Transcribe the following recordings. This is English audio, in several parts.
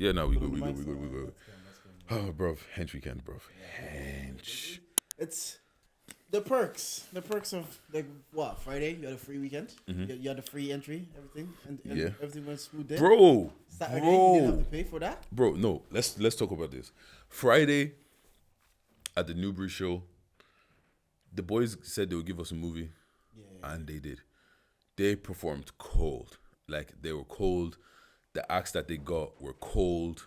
Yeah, no, we good. Oh, bro, hench weekend, bro. Hench. It's the perks. The perks of like what? Friday, you had a free weekend. You had a free entry, everything, and everything went smooth there. Bro, Saturday, you didn't have to pay for that. Bro, no. Let's talk about this. Friday at the Newbury show, the boys said they would give us a movie, and they did. They performed cold. Like, they were cold. The acts that they got were cold.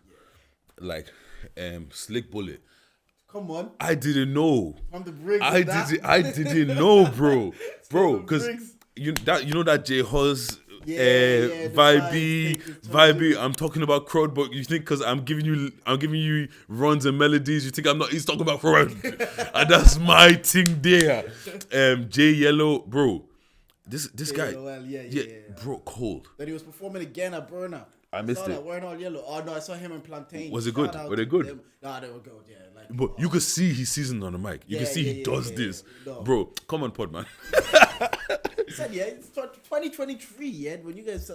Like, Slick Bullet. Come on. I didn't know. From the bricks. I didn't know, bro. Bro, because you know that J Hus vibey. I'm talking about crowd, but you think because I'm giving you runs and melodies, you think I'm not. He's talking about crowd, and that's my thing there. J Yellow, bro. This guy, bro, cold. Then he was performing again at Burner. I missed it. Wearing all yellow. Oh no, I saw him in Plantain. Was it good? Were they good? Nah, they were good. Yeah, like. But you could see he's seasoned on the mic. You can see he does this, bro. Come on, pod man. He said, it's 2023. Yeah, when you guys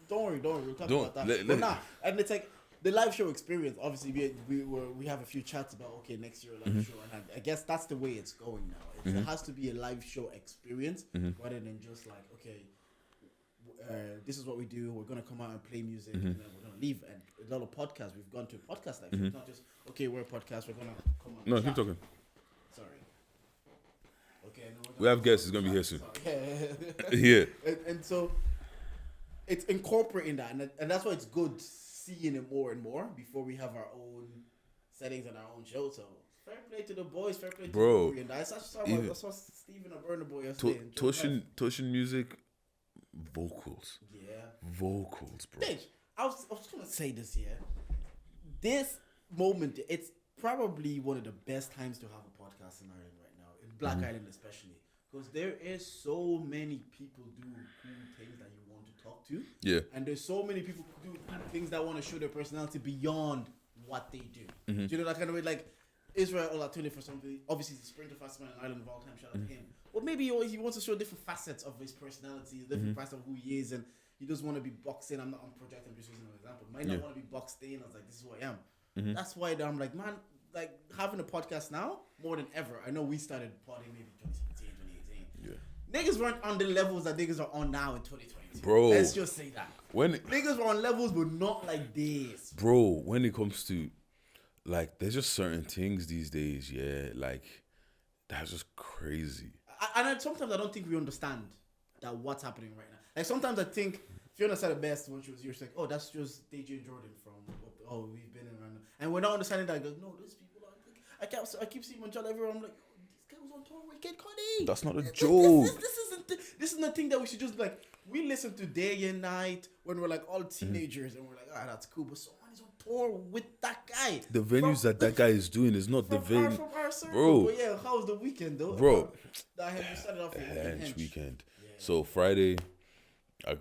don't worry, we'll talk about that. And it's like the live show experience. Obviously, we have a few chats about next year live show, and I guess that's the way it's going now. It has to be a live show experience rather than just like this is what we do. We're gonna come out and play music, and then we're gonna leave. And a lot of podcasts, we've gone to a podcast live show. It's not just we're a podcast. We're gonna come on. No, keep talking. Sorry. Okay. No, we have guests. It's gonna be here soon. Yeah. And so it's incorporating that, and that's why it's good seeing it more and more before we have our own settings and our own show. So fair play to the boys. Fair play to the and I saw Stephen and Burner Boy yesterday. Toshin music. Vocals, bro. Bitch, I was gonna say this here. This moment, it's probably one of the best times to have a podcast in Ireland right now, in Black Island especially, because there is so many people do cool things that you want to talk to. Yeah. And there's so many people who do cool things that want to show their personality beyond what they do. Do you know that kind of way? Like Israel Olatune for something. Obviously, he's the sprinter fastest man in Ireland of all time. Shout out to him. Or maybe he wants to show different facets of his personality, different facets of who he is, and he doesn't want to be boxed in. I'm projecting, I'm just using an example. Might not want to be boxed in. I was like, this is who I am. That's why I'm like, man, like having a podcast now more than ever. I know we started podding maybe 2017, 2018. Yeah. Niggas weren't on the levels that niggas are on now in 2022. Bro, let's just say that. Niggas were on levels, but not like this. Bro, when it comes to like, there's just certain things these days, like that's just crazy. And sometimes I don't think we understand that what's happening right now. Like sometimes I think Fiona said it best when she was here. She's like, "Oh, that's just Deji and Jordan from we've been around," and we're not understanding that. Goes, no, these people are. I keep seeing Montreal everywhere. I'm like, oh, this guy was on tour with Kid Cudi. That's not a joke. This isn't the thing that we should just like. We listen to day and night when we're like all teenagers, and we're like, that's cool. But someone is on tour with that guy. The venues that guy is doing is not the venue, from our circle. Bro. But yeah, how was the weekend though, bro? You started off with weekend. Yeah. So Friday, I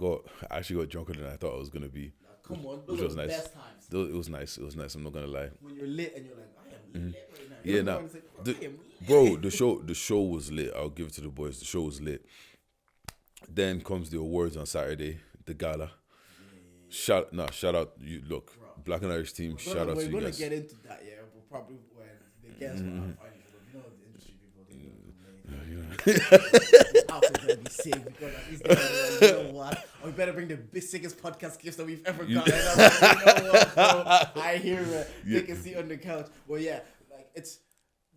actually got drunker than I thought I was gonna be. Come on, those were the nice. Best times. It was nice. It was nice. I'm not gonna lie. When you're lit and you're like, I am lit right now. Yeah, bro, the show was lit. I'll give it to the boys. The show was lit. Then comes the awards on Saturday, the gala. Shout out. You look, bro. Black and Irish team. Shout out to you guys. We're gonna get into that. Yeah, but probably when the guests were out fighting. You know, the industry people. Outfit's gonna be sick because at least you know what? We better bring the sickest podcast gifts that we've ever gotten. Like, you know what, bro? I hear it. Take a seat on the couch. Well, yeah, like it's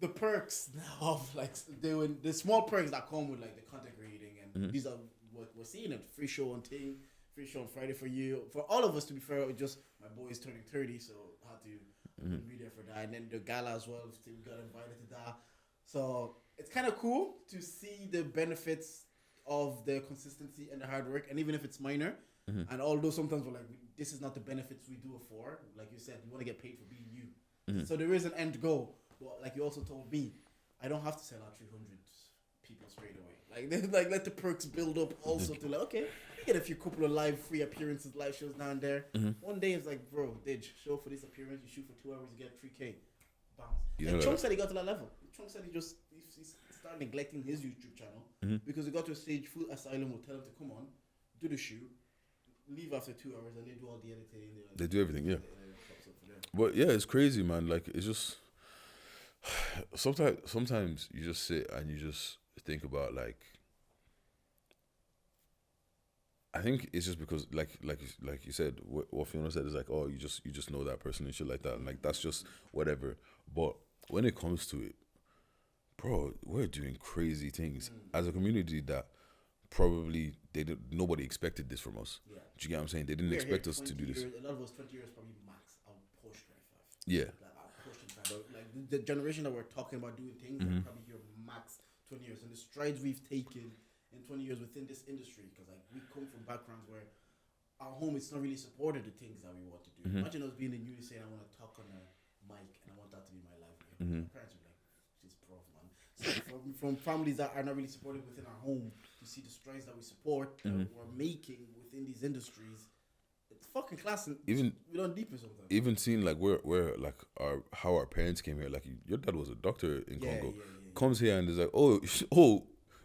the perks of like doing the small perks that come with like the content creating, and these are what we're seeing. It free show on Ting, free show on Friday for you, for all of us. To be fair, just my boy is turning 30, so I had to be there for that, and then the gala as well. We got invited to that, so it's kind of cool to see the benefits of the consistency and the hard work, and even if it's minor. And although sometimes we're like, this is not the benefits we do it for. Like you said, you want to get paid for being you. So there is an end goal. Well, like you also told me, I don't have to sell out 300 people straight away. Like let the perks build up also to like, okay, you get a few couple of live free appearances, live shows down there. One day it's like, bro, Deji, show for this appearance, you shoot for 2 hours, you get 3K. Bounce. And Chunk said he got to that level. Chunk said he started neglecting his YouTube channel because he got to a stage, Full Asylum will tell him to come on, do the shoot, leave after 2 hours, and they do all the editing. They do everything, yeah. But yeah, it's crazy, man. Like it's just sometimes you just sit and you just think about like I think it's just because like you said what Fiona said is like, oh, you just know that person and shit like that, and like that's just whatever. But when it comes to it, bro, we're doing crazy things as a community that probably nobody expected this from us. Yeah. Do you get what I'm saying? They didn't expect us to do this. A lot of us 20 years probably max on Porsche 25. Yeah. Like our Porsche 25. Like the generation that we're talking about doing things are probably here max 20 years. And the strides we've taken in 20 years within this industry, because like we come from backgrounds where our home is not really supported the things that we want to do. Imagine us being in uni saying I want to talk on a mic and I want that to be my livelihood. My parents would be like, she's prof, man. So from families that are not really supported within our home, to see the strides that we support that we're making within these industries, it's fucking class. And Even we don't deeper sometimes. even seeing like where like how our parents came here, like your dad was a doctor in Congo, comes here and is like, oh,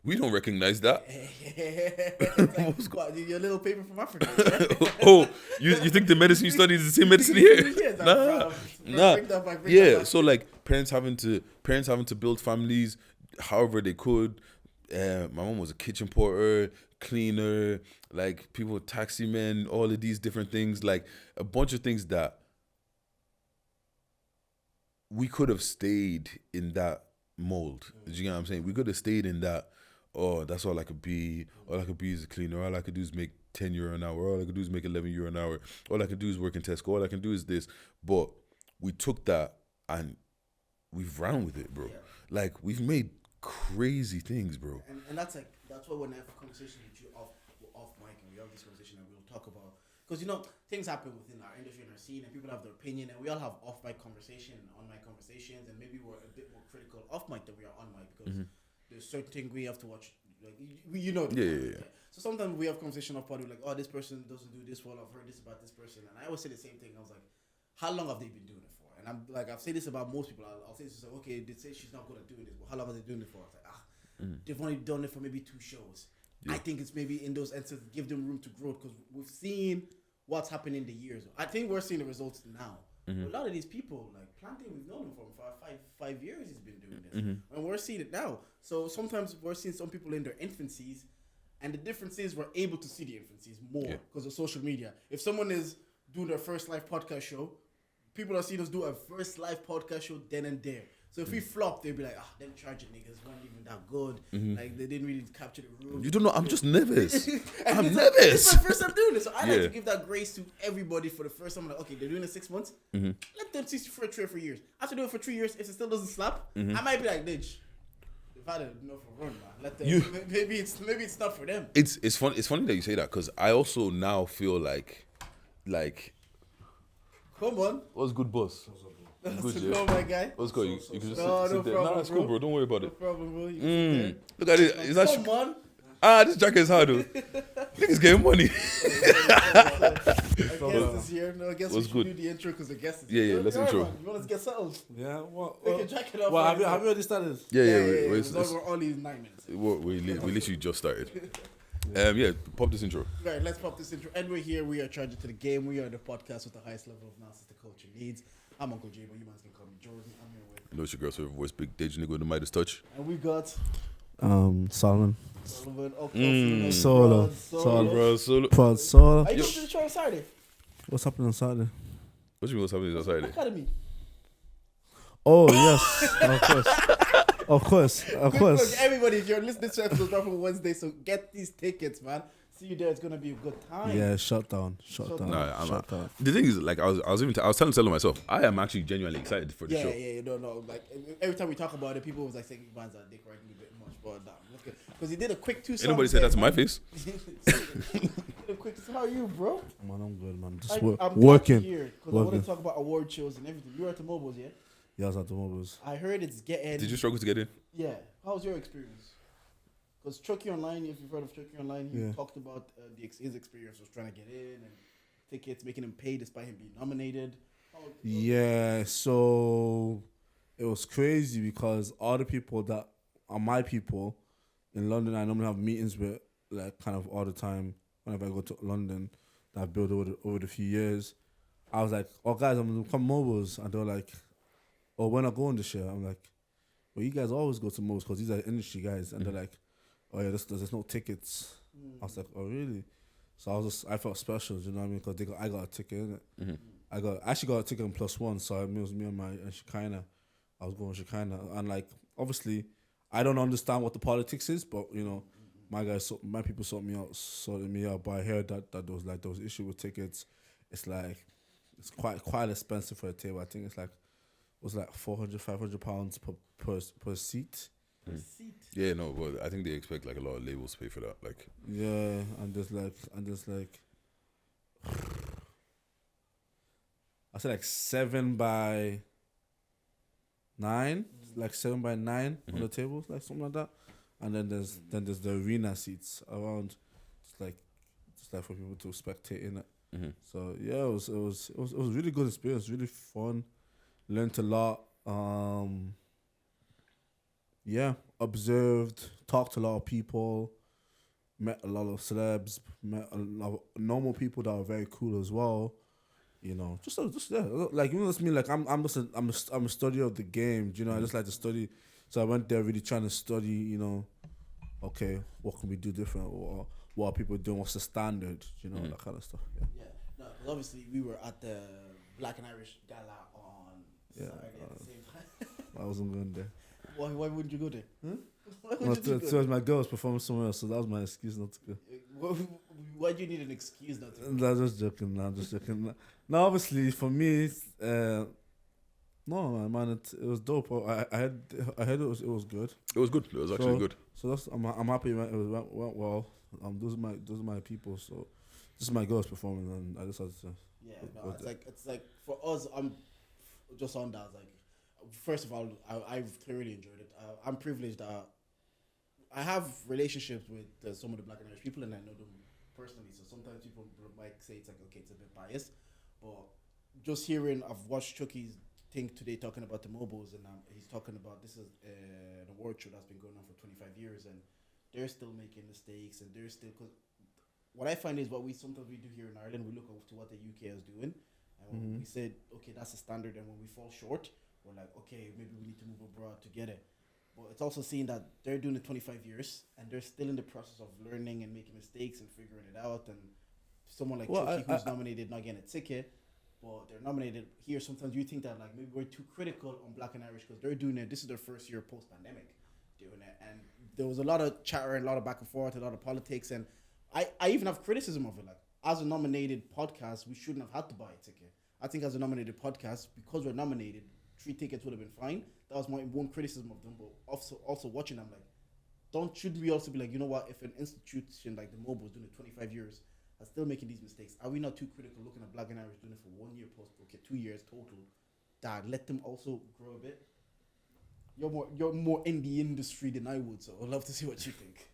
we don't recognize that. It's like, your little paper from Africa. Oh, you think the medicine you study is the same medicine here? Nah. Yeah, so like parents having to build families however they could. My mom was a kitchen porter, cleaner, like people, taxi men, all of these different things, like a bunch of things that we could have stayed in that mold. Do you get what I'm saying? We could have stayed in that. Oh, that's all I could be. All I could be is a cleaner. All I could do is make €10 an hour. All I could do is make €11 an hour. All I could do is work in Tesco. All I can do is this. But we took that and we've ran with it, bro. Yeah. Like we've made crazy things, bro. And that's why when I have a conversation with you off mic and we have this conversation and we'll talk about, because things happen within our industry and our scene and people have their opinion and we all have off mic conversation and on mic conversations, and maybe we're a bit more critical off mic than we are on mic because there's certain things we have to watch, like Yeah. So sometimes we have conversation off pod, we're like, oh, this person doesn't do this well, I've heard this about this person, and I always say the same thing. I was like, how long have they been doing it for? And I'm like, I've said this about most people. I'll say this, like, okay, they say she's not good at doing this, but how long are they doing it for? I was like, they've only done it for maybe 2 shows. Yeah. I think it's maybe in those instances give them room to grow, because we've seen what's happened in the years. I think we're seeing the results now. A lot of these people, like Plantain, we've known him for 5 years. He's been doing this, and we're seeing it now. So sometimes we're seeing some people in their infancies, and the difference is we're able to see the infancies more because of social media. If someone is doing their first live podcast show, people are seeing us do a first live podcast show then and there. So if we flop, they'll be like, them charging niggas weren't even that good. Like, they didn't really capture the room. You don't know, I'm just nervous. I'm nervous. It's my first time doing it. So I like to give that grace to everybody for the first time. I'm like, okay, they're doing it 6 months. Let them see for 3 or 4 years. After doing it for 3 years, if it still doesn't slap, I might be like, Deji, they've had enough of a run, man. Let them, maybe it's not for them. It's funny that you say that, because I also now feel like come on. What's good, boss? Good, yeah. My guy. What's good? You can just sit no there. problem, Nah, that's cool, bro. Don't worry about No it. problem, bro. You can sit Look at it. Is that there. Come on. this jacket is hard, though. Niggas getting money. Our guest is here. No, I guess we should do the intro because the guest is here. Yeah, let's intro. Man, you want us to get settled? Yeah, what? Take your jacket off. Well, have you already started? Yeah. We're only 9 minutes. We literally just started. Pop this intro. Right, let's pop this intro. And we're here. We are charged to the game. We are the podcast with the highest level of analysis the culture needs. I'm Uncle J, but you man can call me Jordan. I'm here with. You know, it's your girl's favorite voice, Big Deji, nigga with the Midas touch. And we got Solomon. Solo. Pod Solo. Are you going to the show on Saturday? What's happening on Saturday? What you mean what's happening on Saturday? Academy. Oh, yes. Of course. Look, everybody, if you're listening to episode dropping Wednesday, so get these tickets, man. See you there. It's gonna be a good time. Yeah, shut down. Nah, the thing is, like, I was telling myself, I am actually genuinely excited for the show. Yeah, no. Like, every time we talk about it, people was like saying Van's a dick riding a bit much, but nah, because he did a quick 2 songs. Anybody said that to my face? How are you, bro? Man, I'm good, man. Just I'm working. Because I want to talk about award shows and everything. You were at the mobiles, yeah? Yeah, I was at the mobiles. I heard it's getting. Did you struggle to get in? Yeah. How was your experience? Because Chucky Online, if you've heard of Chucky Online, he talked about his experience was trying to get in and tickets, making him pay despite him being nominated. Yeah, so it was crazy because all the people that are my people in London, I normally have meetings with, like, kind of all the time whenever I go to London, that I've built over the few years. I was like, oh guys, I'm gonna come mobiles, and they were like, oh, when I go on this year, I'm like, well, you guys always go to mobiles because these are industry guys, and they're like, oh yeah, there's no tickets. I was like, oh really? So I felt special, you know what I mean? Because I got a ticket, innit? I actually got a ticket on +1, so it was me and Shekinah. I was going with Shekinah, and like obviously, I don't understand what the politics is, but you know, my people sorted me out. But I heard that there was issue with tickets. It's like it's quite expensive for a table. I think it's like £400-500 per seat. Yeah, no, but I think they expect like a lot of labels to pay for that. Like, yeah, and there's like I said like 7x9, like 7x9 on the tables, like something like that. And then there's the arena seats around, just like for people to spectate in it. So yeah, it was a really good experience, really fun. Learned a lot. Yeah, observed, talked to a lot of people, met a lot of celebs, met a lot of normal people that are very cool as well. You know, just yeah, like you know what I mean. Like I'm a studier of the game. You know, I just like to study. So I went there really trying to study. You know, okay, what can we do different? Or what are people doing? What's the standard? You know, that kind of stuff. Yeah. Yeah. No, 'cause obviously we were at the Black and Irish Gala on Saturday at the same time. I wasn't going there. Why wouldn't you go there? Why No, wouldn't you so my girl was performing somewhere else, so that was my excuse not to go. Why do you need an excuse not to go? No, I'm just joking. No, obviously for me, no, man, it was dope. I heard it was good. it was good. It was actually good. So I'm happy it went well. Those are my people. So this is my girls performing, and I just had to. Yeah, no, it's like for us. I'm just on that. Like, first of all, I've thoroughly enjoyed it. I'm privileged that I have relationships with some of the Black and Irish people, and I know them personally. So sometimes people might say it's like, okay, it's a bit biased, but just hearing, I've watched Chucky's thing today talking about the mobiles, and he's talking about this is an award show that's been going on for 25 years, and they're still making mistakes, and they're still. Cause what I find is what we sometimes do here in Ireland, we look up to what the UK is doing, and we said, okay, that's a standard, and when we fall short, we're like, okay, maybe we need to move abroad to get it. But it's also seeing that they're doing it 25 years and they're still in the process of learning and making mistakes and figuring it out. And someone like Chucky, who's nominated, not getting a ticket, but they're nominated here. Sometimes you think that like maybe we're too critical on Black and Irish because they're doing it. This is their first year post-pandemic doing it. And there was a lot of chatter and a lot of back and forth, a lot of politics. And I even have criticism of it. Like, as a nominated podcast, we shouldn't have had to buy a ticket. I think as a nominated podcast, because we're nominated, 3 tickets would have been fine. That was my one criticism of them. But also watching them, like, shouldn't we also be like, you know what, if an institution like the Mobile is doing it 25 years, are still making these mistakes, are we not too critical looking at Black and Irish doing it for 1 year post, okay, 2 years total, that let them also grow a bit? You're more in the industry than I would, so I'd love to see what you think.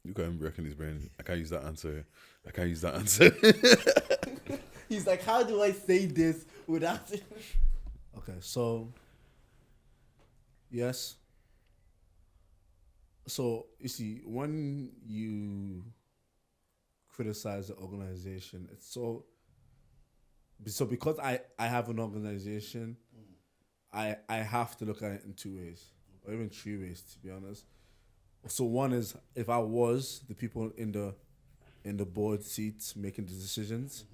You got him wrecking his brain. I can't use that answer. He's like, how do I say this without it? Okay, so yes. So you see, when you criticize the organization, it's so because I have an organization, I have to look at it in 2 ways, or even 3 ways, to be honest. So one is, if I was the people in the board seats making the decisions.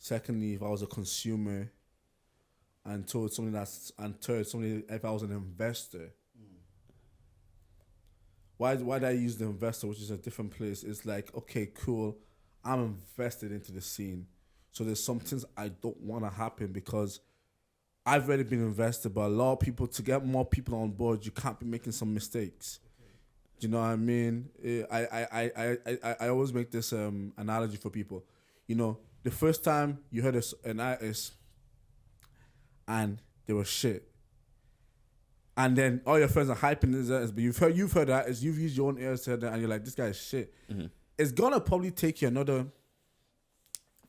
Secondly, if I was a consumer, and third, if I was an investor. Why did I use the investor, which is a different place? It's like, okay, cool, I'm invested into the scene. So there's some things I don't want to happen because I've already been invested, but a lot of people, to get more people on board, you can't be making some mistakes. Do you know what I mean? I always make this analogy for people. You know, the first time you heard an artist and they were shit, and then all your friends are hyping this artist, but you've heard that, you've used your own ears to hear that, and you're like, this guy is shit. It's gonna probably take you another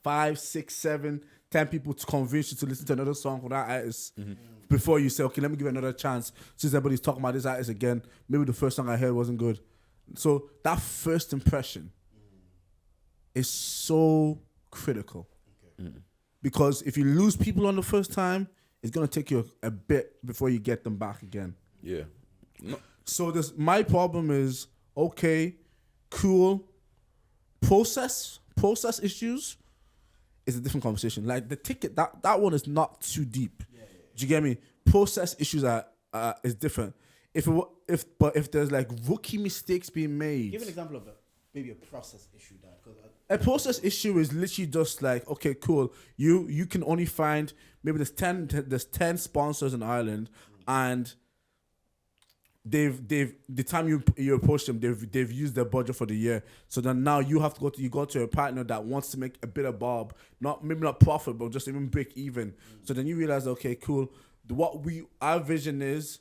5, 6, 7, 10 people to convince you to listen to another song for that artist before you say, okay, let me give it another chance. Since everybody's talking about this artist again, maybe the first song I heard wasn't good. So that first impression is so critical. Because if you lose people on the first time, it's gonna take you a bit before you get them back again. Yeah. No. So my problem is, okay, cool. Process issues is a different conversation. Like the ticket, that one is not too deep. Do you get me? Process issues is different. If there's like rookie mistakes being made, Give an example of maybe a process issue that a process issue is literally just like, okay, cool. You can only find maybe there's 10 sponsors in Ireland, and they've the time you approach them, they've used their budget for the year. So then now you have to go to a partner that wants to make a bit of bob, maybe not profit, but just even break even. So then you realize, okay, cool. Our vision is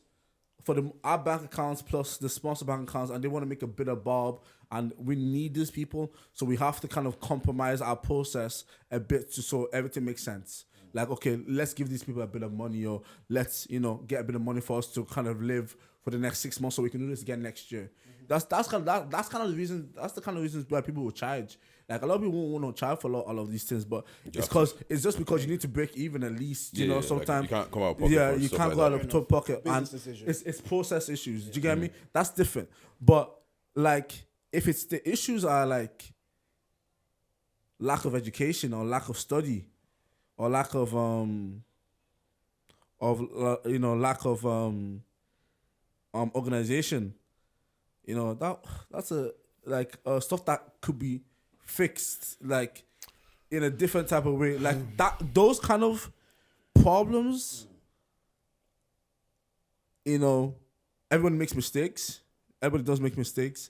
for our bank accounts plus the sponsor bank accounts, and they want to make a bit of bob, and we need these people, so we have to kind of compromise our process a bit so everything makes sense. Like, okay, let's give these people a bit of money, or let's get a bit of money for us to kind of live for the next 6 months, so we can do this again next year. That's kind of the reason. That's the kind of reasons why people will charge. Like, a lot of people won't want to charge for all of these things, but it's just because you need to break even at least. Sometimes like you can't come out of pocket. Yeah, you can't go out of top pocket, and it's process issues. Do you get me? That's different. But like, if it's the issues are like lack of education or lack of study or lack of lack of organization, that's stuff that could be fixed like in a different type of way. Like that, those kind of problems, everyone makes mistakes. Everybody does make mistakes.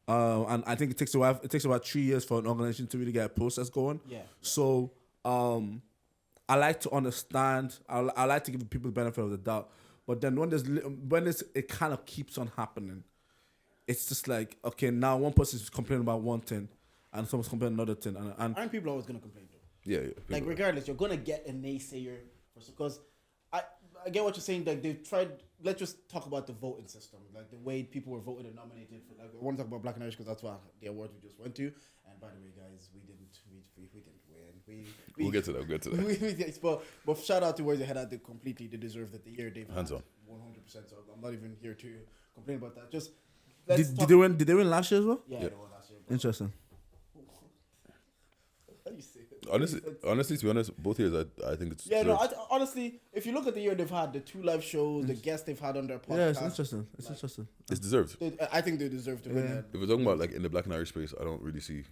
And I think it takes about 3 years for an organization to really get a process going. Yeah. So I like to understand. I like to give people the benefit of the doubt. But then when it kind of keeps on happening, it's just like, okay, now one person is complaining about one thing, and someone's complaining another thing, and aren't people always gonna complain though? Yeah. Like regardless, you're gonna get a naysayer because I get what you're saying. Like they've tried. Let's just talk about the voting system, like the way people were voted and nominated for. Like I want to talk about Black and Irish because that's what the award we just went to. And by the way, guys, we didn't win. We'll get to that. But shout out to Where's Your Head At. They deserved it. The year they've hands on 100%. So I'm not even here to complain about that. Just did they win? Did they win last year as well? Yeah. They won last year. Interesting. How do you say it? Honestly, to be honest, both years I think it's honestly, if you look at the year they've had, the 2 live shows, the guests they've had on their podcast, yeah, it's interesting. Interesting. It's deserved. I think they deserve to win. If we're talking about like in the Black and Irish space, I don't really see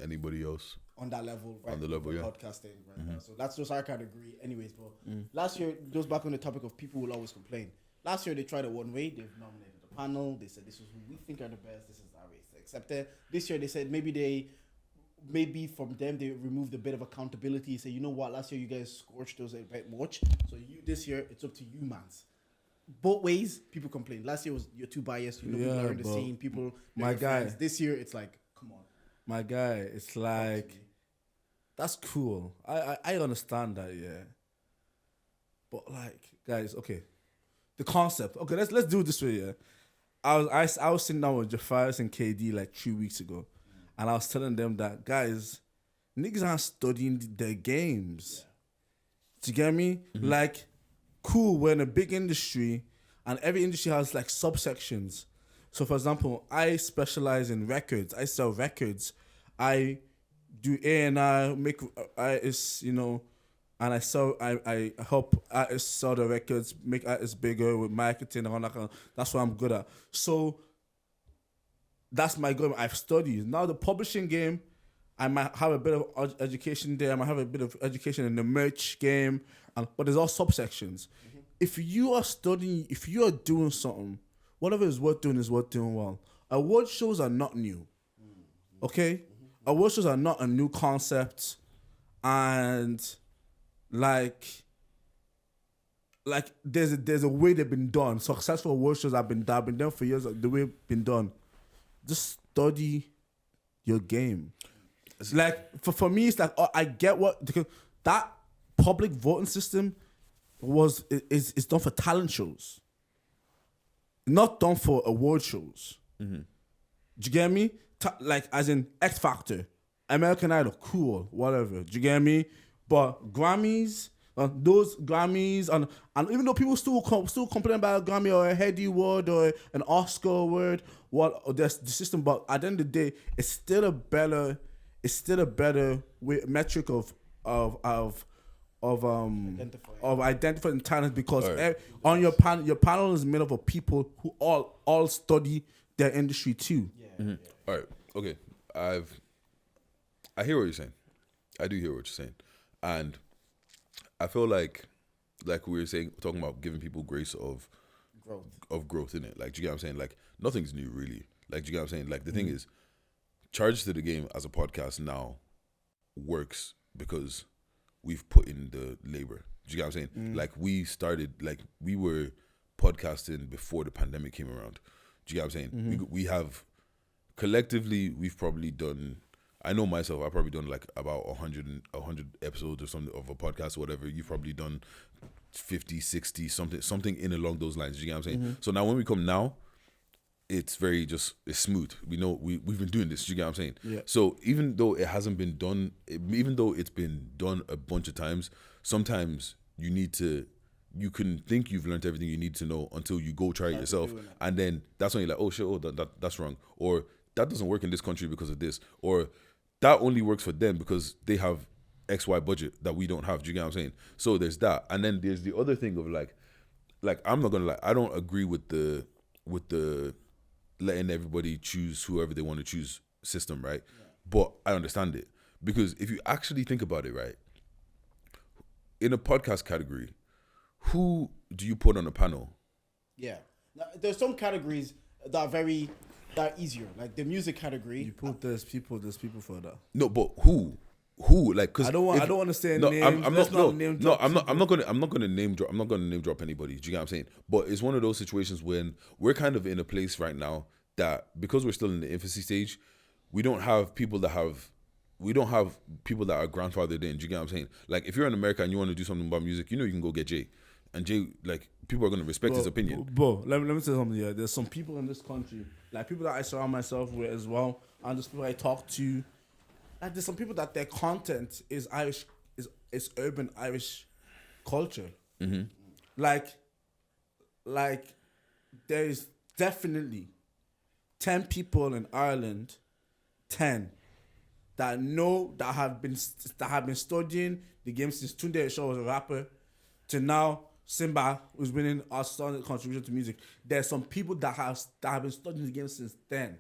anybody else on that level, right? On the level, yeah. Podcasting right now. So that's just our category, anyways. But last year, goes back on the topic of people will always complain. Last year they tried it one way. They've nominated a panel. They said this is who we think are the best. This is our race. Accepted. This year they said maybe from them they removed a bit of accountability. Say, you know what, last year you guys scorched us a bit much, so this year it's up to you, mans. Both ways, people complain. Last year was you're too biased. People are in the scene. People, my guy. Friends. This year it's like, come on, my guy. It's like that's cool. I understand that, yeah. But like, guys, okay, the concept. Okay, let's do it this way, yeah. I was sitting down with Jafaris and KD like 3 weeks ago. And I was telling them that, guys, niggas aren't studying their games. Yeah. Do you get me? Mm-hmm. Like, cool, we're in a big industry, and every industry has, like, subsections. So, for example, I specialize in records. I sell records. I do A&R, make artists, and I help artists sell the records, make artists bigger with marketing and all that kind of. That's what I'm good at. So that's my goal. I've studied. Now the publishing game, I might have a bit of education there. I might have a bit of education in the merch game, but there's all subsections. Mm-hmm. If you are studying, if you are doing something, whatever is worth doing well. Award shows are not new. Mm-hmm. Okay? Mm-hmm. Award shows are not a new concept, and like there's a way they've been done. Successful award shows have been done for years. The way it's been done. Just study your game. It's like for me, it's like I get that public voting system is done for talent shows, not done for award shows. Mm-hmm. Do you get me? Like as in X Factor, American Idol, cool, whatever. Do you get me? But Grammys, those Grammys, and even though people still complain about a Grammy or a Heady award or an Oscar award, or there's the system, but at the end of the day, it's still a better metric of identifying talent, because on your panel is made up of people who all study their industry too. All right, okay. I hear what you're saying. I do hear what you're saying, and I feel like we were saying, talking about giving people grace of growth in it. Like, do you get what I'm saying? Like, nothing's new really. Like, do you get what I'm saying? Like, the thing is, Charge to the Game as a podcast now works because we've put in the labor. Do you get what I'm saying? Like, we started, like, we were podcasting before the pandemic came around. Do you get what I'm saying? We have, collectively, we've probably done, I know myself, I've probably done like about 100 episodes or something of a podcast or whatever. You've probably done 50, 60, something in along those lines. Do you get what I'm saying? So now when we come now, it's very it's smooth. We know we've been doing this. Do you get what I'm saying? Yeah. So even though it hasn't been done, even though it's been done a bunch of times, sometimes you can think you've learned everything you need to know until you go try it yourself, and then that's when you're like, oh shit, that's wrong, or that doesn't work in this country because of this, or that only works for them because they have XY budget that we don't have. Do you get what I'm saying? So there's that, and then there's the other thing of like I'm not gonna lie, I don't agree with the letting everybody choose whoever they want to choose system, right? Yeah. But I understand it, because if you actually think about it, right, in a podcast category, who do you put on a panel? Yeah, now, there's some categories that are easier, like the music category. You put there's people for that. No, but who? Like, because I don't want to say no, names. I'm not gonna name drop. I'm not gonna name drop anybody. Do you get what I'm saying? But it's one of those situations when we're kind of in a place right now that, because we're still in the infancy stage, we don't have people that are grandfathered in. Do you get what I'm saying? Like, if you're in America and you want to do something about music, you can go get Jay, and Jay, like, people are gonna respect his opinion. Bro, let me say something here. There's some people in this country, like people that I surround myself with as well, and just people I talk to. Like, there's some people that their content is Irish, is urban Irish culture. Like there is definitely 10 people in Ireland, 10 that have been studying the game since Tunde Shaw was a rapper to now Simba, who's been in our solid contribution to music. There's some people that have been studying the game since then.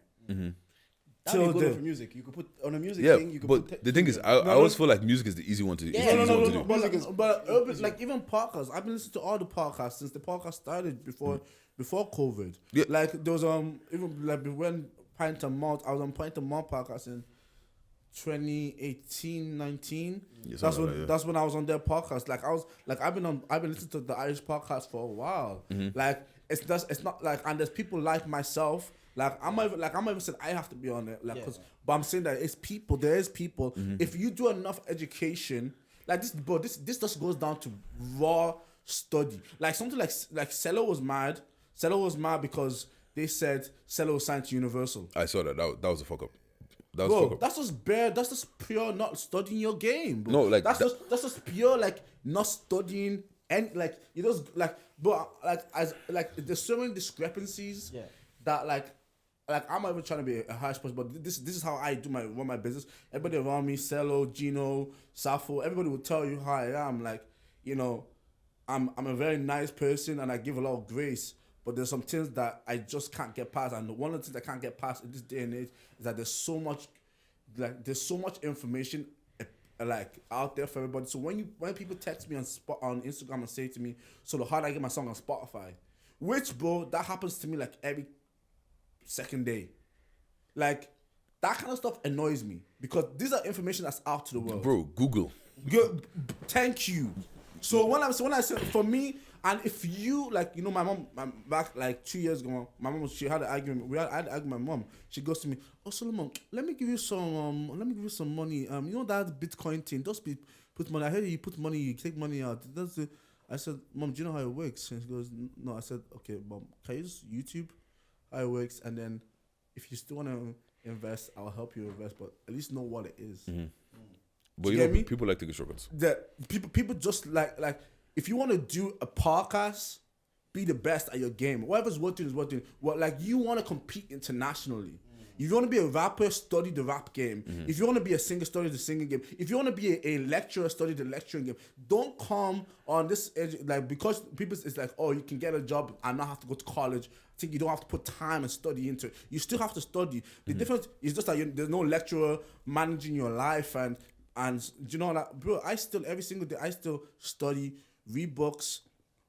That'd be good for music. You could put on a music thing. You could but the thing is, I always feel like music is the easy one to do. No. But urban, like, even podcasts, I've been listening to all the podcasts since the podcast started before COVID. Yeah. Like, there was even like when Pint and Malt, I was on Pint and Malt podcast in 2018, 19. That's when I was on their podcast. Like, I've been listening to the Irish podcast for a while. Like, it's not like, and there's people like myself. Like, I'm even saying I have to be on it. Like, but I'm saying that there is people. If you do enough education, like this, but this just goes down to raw study. Like, something like Cello was mad. Cello was mad because they said Cello was signed to Universal. I saw that. That was a fuck up. That's just bare. That's just pure not studying your game, bro. No, like that's just pure, like, not studying, and like, you just like, but like there's so many discrepancies that like I'm not even trying to be a harsh person, but this is how I run my business. Everybody around me, Cello, Gino, Safo, everybody will tell you how I am. Like, I'm a very nice person and I give a lot of grace. But there's some things that I just can't get past, and one of the things I can't get past in this day and age is that there's so much information like out there for everybody. So when people text me on Instagram and say to me, "So how do I get my song on Spotify?" Which, bro, that happens to me like every second day. Like, that kind of stuff annoys me because these are information that's out to the world. Bro, Google. Thank you. So when I said, for me, and if you, like, my mom, back like 2 years ago, my mom, she had an argument. I had an argument with my mom. She goes to me, "Oh, Solomon, let me give you some money. You know that Bitcoin thing? Just put money. I heard you put money, you take money out. That's it." I said, "Mom, do you know how it works?" And she goes, "No." I said, "Okay, Mom, can you just YouTube how it works? And then if you still want to invest. I'll help you invest, but at least know what it is. But you get me? people like taking shortcuts. People just like if you want to do a podcast, be the best at your game. Whatever's working is working. What like you want to compete internationally. If you want to be a rapper, study the rap game. If you want to be a singer, study the singing game. If you want to be a lecturer, study the lecturing game. Don't come on this edge, like because people it's like, oh, you can get a job and not have to go to college. I think you don't have to put time and study into it. You still have to study. The difference is just that there's no lecturer managing your life and you know like, bro, I still every single day I still study, read books,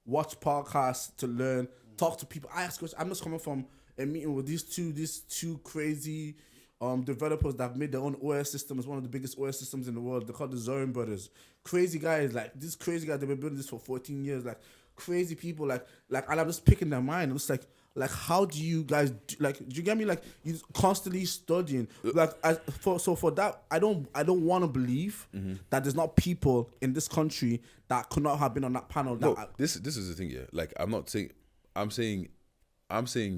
watch podcasts to learn, talk to people. I ask questions. I'm just coming from a meeting with these two crazy developers that have made their own OS system. It's one of the biggest OS systems in the world. They're called the Zorin brothers. Crazy guys, like these crazy guys. They've been building this for 14 years. Like crazy people. Like, and I'm just picking their mind. I'm just like how do you guys do, like? Do you get me? Like you constantly studying. Like for that, I don't want to believe that there's not people in this country that could not have been on that panel. This is the thing. Yeah, like I'm saying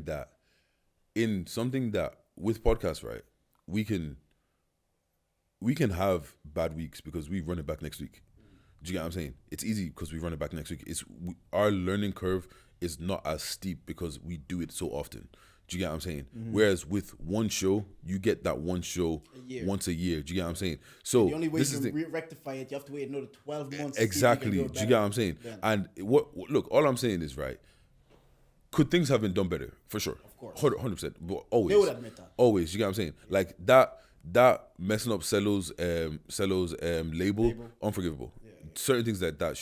that in something that with podcasts, right? We can have bad weeks because we run it back next week. Do you get what I'm saying? It's easy because we run it back next week. Our learning curve is not as steep because we do it so often. Do you get what I'm saying? Whereas with one show, you get that one show once a year. Do you get what I'm saying? So the only way you can rectify it, you have to wait another 12 months. Exactly. Do you get what I'm saying? Then. And look, all I'm saying is, right, could things have been done better? For sure. Of course. 100%. But always. They would admit that. Always. You get what I'm saying? Like that messing up Cello's label, unforgivable. Yeah. Certain things that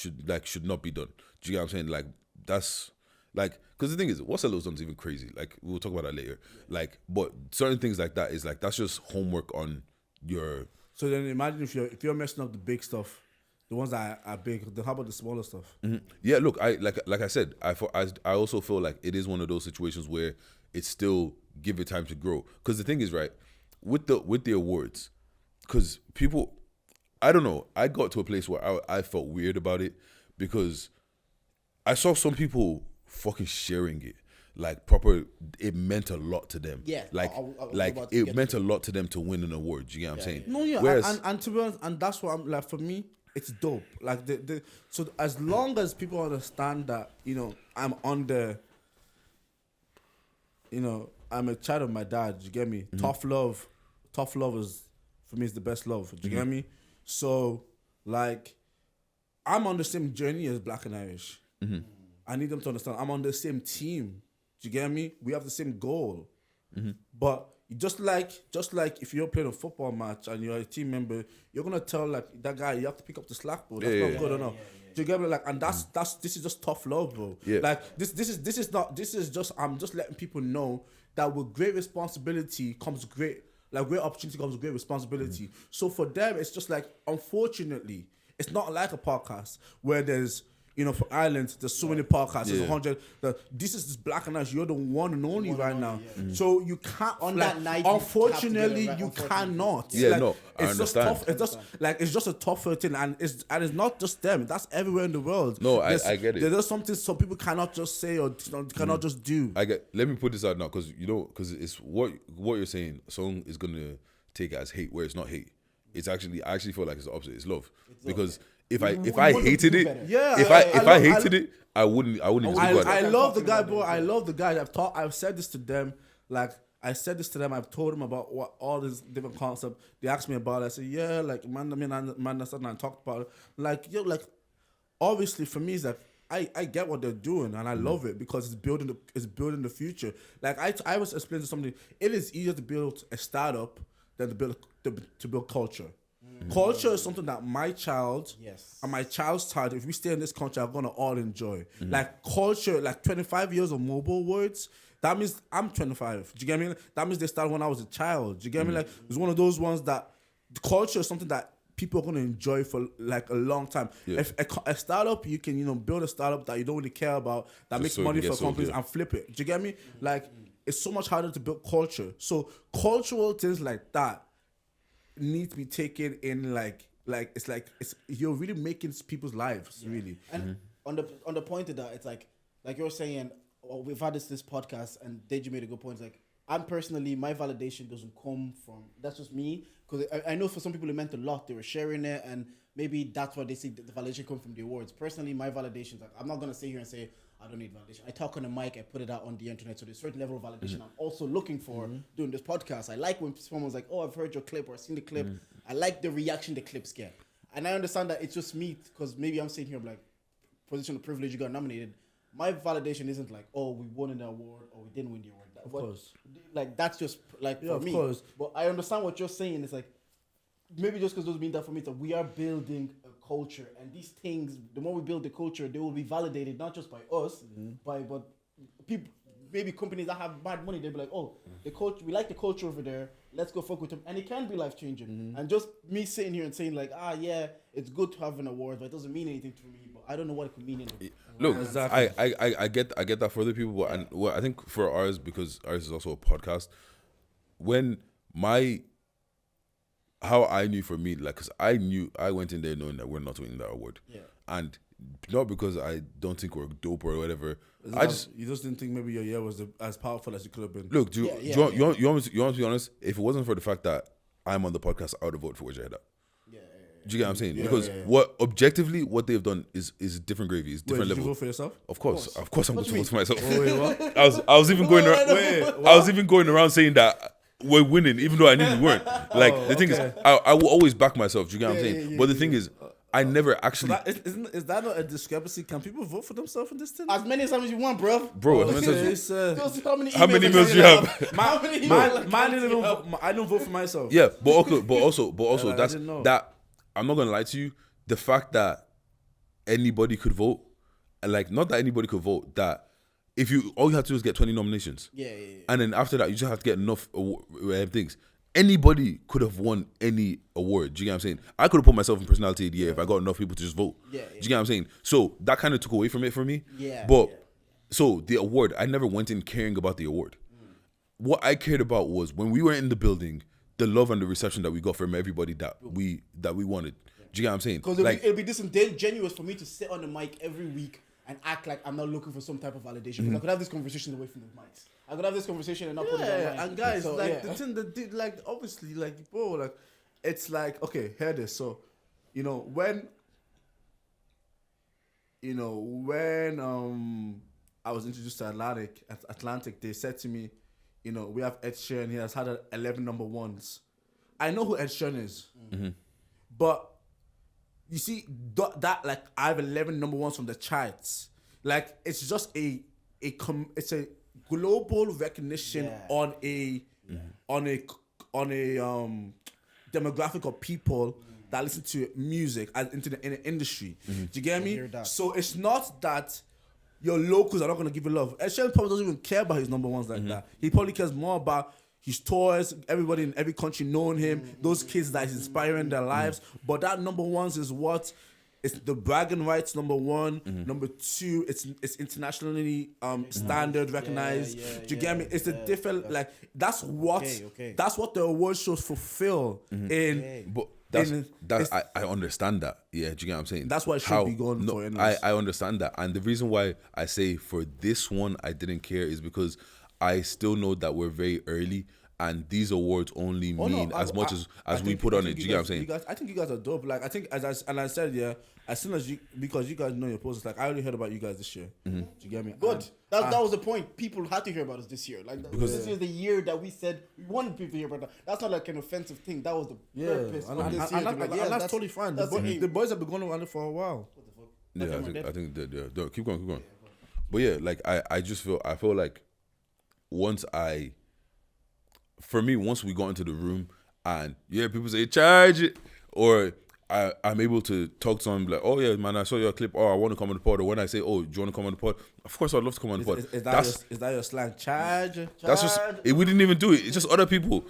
should not be done. Do you get what I'm saying? Like that's like, because the thing is, what Cello's done is even crazy. Like we'll talk about that later. Like, but certain things like that is like that's just homework on your. So then imagine if you're messing up the big stuff, the ones that are big. Then how about the smaller stuff? Yeah, look, I like I said, I also feel like it is one of those situations where it's still give it time to grow. Because the thing is, right, with the awards, because people, I don't know, I got to a place where I felt weird about it because I saw some people fucking sharing it. Like proper, it meant a lot to them. Yeah, like it meant a lot to them to win an award. You get what I'm saying? No, yeah, Whereas, and to be honest, and that's what I'm like. For me, it's dope. Like so as long as people understand that, you know, I'm a child of my dad. You get me? Tough love is for me is the best love. Do you get me? So like, I'm on the same journey as Black and Irish. I need them to understand I'm on the same team. Do you get me? We have the same goal. But just like if you're playing a football match and you're a team member, you're gonna tell like that guy you have to pick up the slack, bro. That's not good enough. Do you get me? Like, and this is just tough love, bro. Yeah. Like this is just I'm just letting people know that with great responsibility comes great opportunity comes with great responsibility. So for them, it's just like, unfortunately, it's not like a podcast where there's, you know, for Ireland, there's so many podcasts. There's 100. This is Black and Irish. You're the one and only right now. So you can't. On like, that night, unfortunately, you cannot. Yeah, like, no, I it's just understand. tough. It's just like it's just a tougher thing, and it's not just them. That's everywhere in the world. No, I get it. There's something some people cannot just say or cannot just do. let me put this out now, because it's what you're saying. Someone is gonna take it as hate, where it's not hate. It's actually, I actually feel like it's the opposite. It's love. Because if I hated it, if I hated it, I wouldn't even speak about it. I love the guy, bro. I love the guy. I've said this to them. Like, I've told them about what all these different concepts. They asked me about it. I said, yeah, like, man, that's something I talked about it. Like, yo, like, obviously for me, it's like, I get what they're doing and I love it because it's building the future. Like, I was explaining to somebody, it is easier to build a startup than to build culture. Culture is something that my child and my child's child, if we stay in this country, are gonna all enjoy. Like culture, like 25 years of mobile words, that means I'm 25. Do you get me? That means they started when I was a child. Do you get me? Like, it's one of those ones that the culture is something that people are gonna enjoy for like a long time. Yeah. If a startup, you can, you know, build a startup that you don't really care about, that makes money for companies and flip it. Do you get me? Like, it's so much harder to build culture. So cultural things like that need to be taken in like it's you're really making people's lives really. And on the point of that, it's like you're saying, we've had this podcast, and Deji made a good point. It's like, I'm personally, my validation doesn't come from, that's just me. Because I know for some people it meant a lot. They were sharing it, and maybe that's why they see the validation come from the awards. Personally, my validation, like, I'm not going to sit here and say, I don't need validation. I talk on the mic, I put it out on the internet. So there's a certain level of validation I'm also looking for doing this podcast. I like when someone's like, oh, I've heard your clip or I've seen the clip. I like the reaction the clips get. And I understand that it's just me, because maybe I'm sitting here, I'm like, position of privilege, you got nominated. My validation isn't like, oh, we won an award or we didn't win the award. Of course. Like, that's just like Yeah, for of me. course. But I understand what you're saying. It's like, maybe just because those mean that for me, that we are building a culture, and these things, the more we build the culture, they will be validated not just by us, but people, maybe companies that have bad money. They'll be like, oh, the culture, we like the culture over there. Let's go fuck with them, and it can be life changing. And just me sitting here and saying like, yeah, it's good to have an award, but it doesn't mean anything to me. But I don't know what it could mean in the Look, Exactly. I get that for other people, but and well, I think for ours, because ours is also a podcast. When how I knew for me, like, because I went in there knowing that we're not winning that award, and not because I don't think we're dope or whatever. You just didn't think maybe your year was as powerful as it could have been. Look, do you want me to be honest? If it wasn't for the fact that I'm on the podcast, I would have voted for Where's Your Head At. Do you get what I'm saying? Because what objectively what they've done is different gravy, is different Wait, did level. you vote for yourself? Of course, I'm going to vote for myself. Oh, wait, what? I was even going around. I was even going around saying that we're winning, even though I knew we weren't. Like the thing is, I will always back myself. Do you get what I'm saying? But the thing is, I never actually. Is that not a discrepancy? Can people vote for themselves in this thing? as many times as you want, bro. Bro, Okay, How many how many emails do you have? I don't vote for myself. Yeah, but also I that's didn't know. that. I'm not gonna lie to you. The fact that anybody could vote, and like not that anybody could vote, that if you all you have to do is get 20 nominations, and then after that you just have to get enough things. Anybody could have won any award. Do you get what I'm saying? I could have put myself in personality of the year if I got enough people to just vote. Do you get what I'm saying? So that kind of took away from it for me. So the award, I never went in caring about the award. What I cared about was when we were in the building, the love and the reception that we got from everybody that we wanted. Do you get what I'm saying? Because it'll be disingenuous for me to sit on the mic every week and act like I'm not looking for some type of validation. Because I could have this conversation away from the mics. I could have this conversation and not put it online. And guys, So, the thing that like obviously like bro, like it's like okay, hear this. So, when I was introduced to Atlantic, they said to me, we have Ed Sheeran. He has had 11 number ones. I know who Ed Sheeran is, but you see that like I have 11 number ones from the charts. Like it's just it's a global recognition on a demographic of people that listen to music and in the industry. Do you get me? So it's not that your locals are not going to give you love. Ed Sheeran probably doesn't even care about his number ones like that. He probably cares more about his tours, everybody in every country knowing him, those kids that he's inspiring their lives. But that number ones is what it's the bragging rights. Number one, number two, it's internationally standard recognized. Do you get me? It's a different like that's what the award shows fulfill in. But I understand that. Yeah, do you get what I'm saying? That's what it should be going for. Anyways. I understand that, and the reason why I say for this one I didn't care is because I still know that we're very early, and these awards only mean as much as we put on it. Do you get what I'm saying? I think you guys are dope. Like I think as I said, as soon as because you guys know your posts, like I already heard about you guys this year. Do you get me? Good. That was the point. People had to hear about us this year. Like because this is the year that we said we wanted people to hear about that. That's not like an offensive thing. That was the purpose of this year. And that's totally fine. The boys have been going around it for a while. Yeah, I think that keep going. But yeah, like I feel like once we got into the room and people say charge it, or I'm able to talk to someone like, oh yeah man, I saw your clip, I want to come on the pod, or when I say, oh, do you want to come on the pod? Of course I'd love to come on the pod. Is that your slang? Charge? That's just we didn't even do it. It's just other people.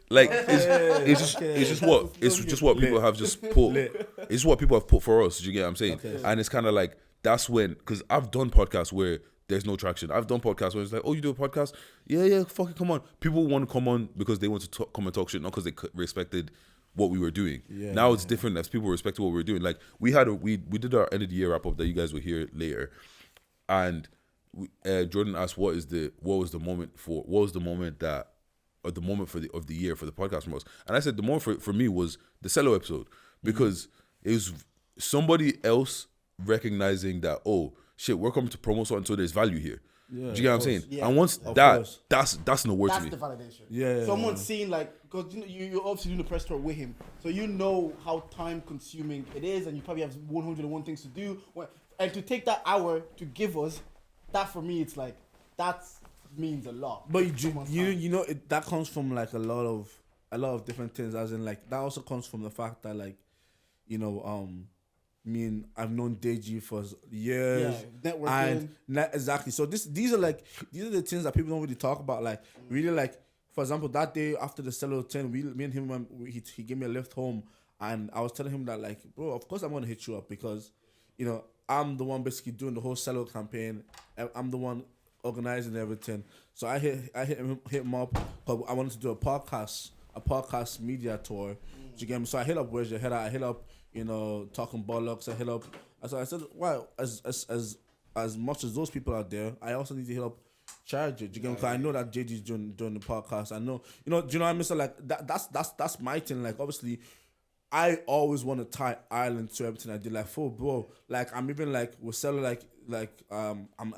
Like it's just what people have just put. It's what people have put for us. Do you get what I'm saying? Okay. And it's kind of like that's when, because I've done podcasts where there's no traction. I've done podcasts where it's like, oh, you do a podcast? Yeah, fucking come on. People want to come on because they want to come and talk shit, not because they respected what we were doing. Now it's different as people respected what we were doing. Like we did our end of the year wrap up that you guys will hear later, and Jordan asked, what was the moment of the year for the podcast from us, and I said the moment for me was the cello episode, because it was somebody else recognizing that, oh shit, we're coming to promote something, so there's value here. Yeah, do you get what I'm saying? Yeah. And once Of that, course. that's no word to That's me. the validation. Yeah. Someone seeing, like, because you obviously doing the press tour with him, so you know how time consuming it is, and you probably have 101 things to do. And to take that hour to give us, that for me, it's like, that means a lot. But Someone's you time. you know that comes from like a lot of different things, as in like that also comes from the fact that, like, me and I've known Deji for years. Yeah, networking. Exactly. So these are the things that people don't really talk about. Like, really, like, for example, that day after the cello 10, me and him he gave me a lift home, and I was telling him that, like, bro, of course I'm gonna hit you up, because I'm the one basically doing the whole cello campaign. I'm the one organizing everything. So I hit him up, because I wanted to do a podcast media tour. Do you get me? So I hit up Where's Your Head At? I hit up, Talking Bollocks. I hit up. So I said, well, as much as those people out there, I also need to hit up Charge It. Do you get me? Because I know that JD's doing the podcast. I know, do you know what I mean? So, like, that's my thing. Like, obviously, I always want to tie Ireland to everything I did. Like, for bro, like, I'm even like we're selling I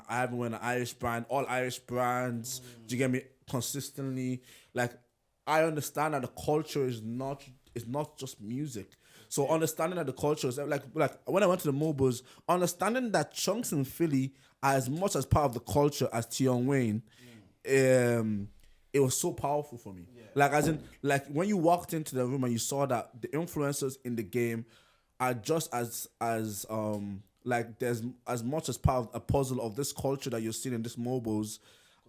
haven't worn an Irish brand, all Irish brands. Do you get me? Consistently, like, I understand that the culture is not just music. So understanding that the culture is like when I went to the Mobiles, understanding that chunks in Philly are as much as part of the culture as Tion Wayne, it was so powerful for me. Yeah. Like, as in, like, when you walked into the room and you saw that the influencers in the game are just as like, there's as much as part of a puzzle of this culture that you're seeing in this Mobiles,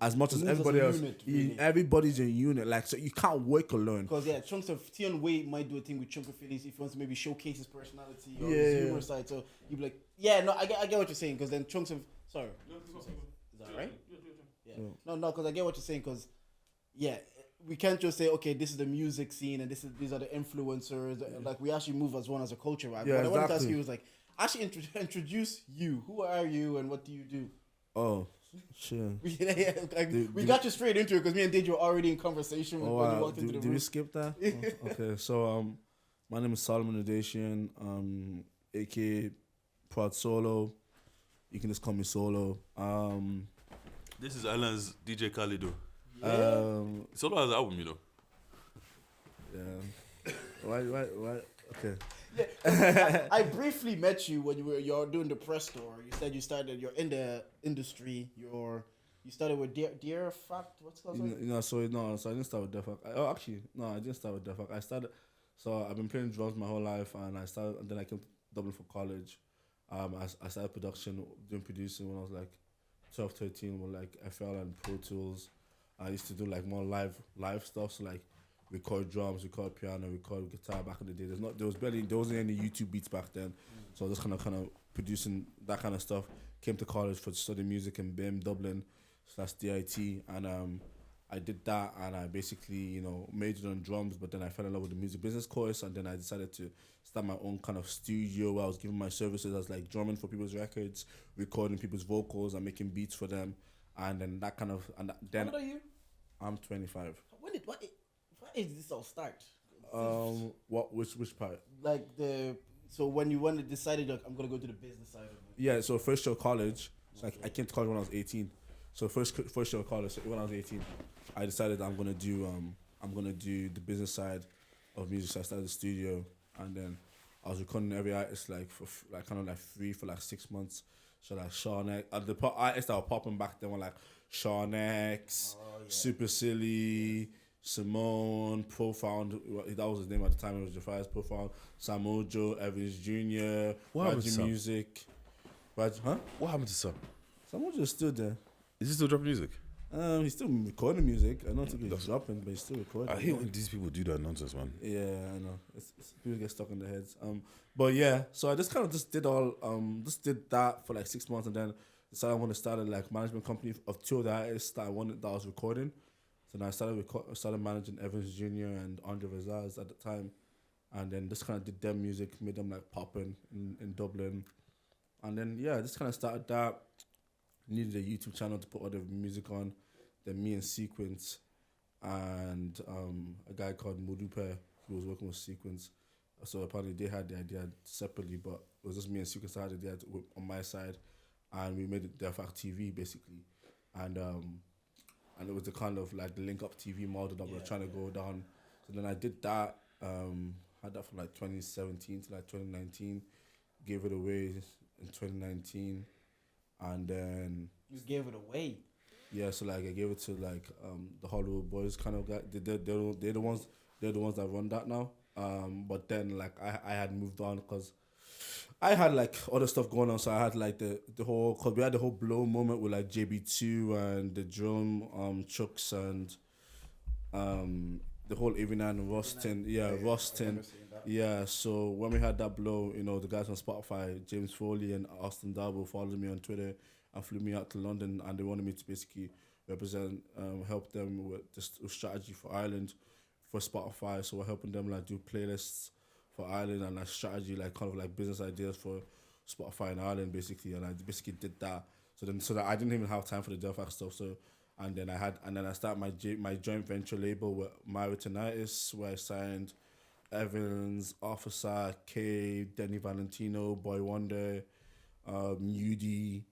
as much as everybody else. Really. Everybody's a unit. Like, so you can't work alone. Because chunks of Tion Wayne might do a thing with Chunk of Phillies if he wants to maybe showcase his personality or his humor side. So you'd be like, I get what you're saying. Because then chunks of is that right? Yeah. No, because I get what you're saying. Because we can't just say, okay, this is the music scene and these are the influencers. Yeah. Like, we actually move as one as a culture, right? Yeah, what I wanted to ask you was, like, actually introduce you. Who are you and what do you do? Oh, sure. We got you straight into it because me and Deji were already in conversation when you walked into the room. Did we skip that? Okay, so my name is Solomon Adeji, aka Prod Solo. You can just call me Solo. This is Alan's DJ Khalido. Solo has an album, Yeah. Why? Okay. Yeah, I briefly met you when you're doing the press tour. You said you're in the industry. You started with Dear Fact. What's it called? So I didn't start with Def Fact. I didn't start with Def Fact. So I've been playing drums my whole life, and then I came to Dublin for college. I started doing producing when I was like 12, 13 with like FL and Pro Tools. I used to do like more live stuff, so like record drums, record piano, record guitar back in the day. There wasn't any YouTube beats back then. So I was just kind of producing that kind of stuff. Came to college for studying music in BIM, Dublin, /DIT, and I did that, and I basically, majored on drums, but then I fell in love with the music business course, and then I decided to start my own kind of studio where I was giving my services as like drumming for people's records, recording people's vocals, and making beats for them, and then that kind of, and then. How old are you? I'm 25. What did this all start? Which part? Like so when you decided, like, I'm gonna go to the business side of it. Yeah, so first year of college, I came to college when I was 18. So first year of college, when I was 18, I decided I'm gonna do the business side of music. So I started the studio, and then I was recording every artist for free for 6 months. So like Sean X, the artists that were popping back then were like Sean X, Super Silly, Simone, Profound. That was his name at the time. It was Jafari's Profound. Samojo, Evans Jr. Raji Music. What happened to Sam? Samojo is still there. Is he still dropping music? He's still recording music. I don't think he's dropping, but he's still recording. I hate when these people do that nonsense, man. Yeah, I know. It's people get stuck in their heads. But yeah, so I just kind of did that for 6 months, and then decided I want to start a management company of two of the artists that I was recording. So then I started managing Evans Jr. and Andre Vazaz at the time, and then just kind of did their music, made them popping in Dublin, and then I just kind of started that. needed a YouTube channel to put all the music on. Then me and Sequence and a guy called Mudupe who was working with Sequence. So apparently they had the idea separately, but it was just me and Sequence that had the idea on my side, and we made it Defact TV basically, and it was the kind of like the link up TV model that we were trying to go down. So then I did that, had that from like 2017 to like 2019, gave it away in 2019, and then You gave it away. yeah, so like I gave it to like the Hollywood Boys kind of guy. They're the ones that run that now. But then like I had moved on because I had like other stuff going on. So I had like the whole, cause we had the whole blow moment with like JB2 and the drum Chucks and the whole Evening and Rustin. Yeah, Rustin. Yeah, so when we had that blow, you know, the guys on Spotify, James Foley and Austin Darbo followed me on Twitter and flew me out to London, and they wanted me to basically represent, help them with this strategy for Ireland for Spotify. So we're helping them like do playlists for Ireland and like strategy, like kind of like business ideas for Spotify in Ireland basically. And I basically did that. So that I didn't even have time for the Delphac stuff. So and then I started my joint venture label with Maritinitis, where I signed Evans, Officer, K, Denny Valentino, Boy Wonder, UD,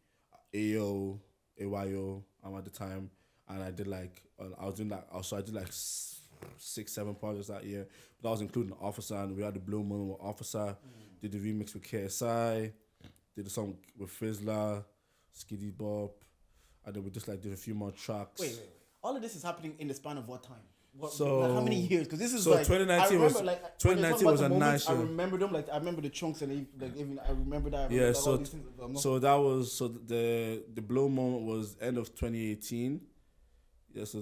AO, AYO at the time, and I did like I was doing that. Also, I did like 6-7 projects that year. But I was including Officer, and we had the Blue Moon with Officer. Did the remix with KSI. Did the song with Fizzler, Skiddy Bop, and then we just like did a few more tracks. Wait. All of this is happening in the span of what time? So like how many years? Because this is so like 2019 was 2019 was a nice I year. remember them. Like I remember the chunks and like even I remember that. I remember, Yeah, like, so all these things, but I'm not- so that was so the blow moment was end of 2018. Yeah, so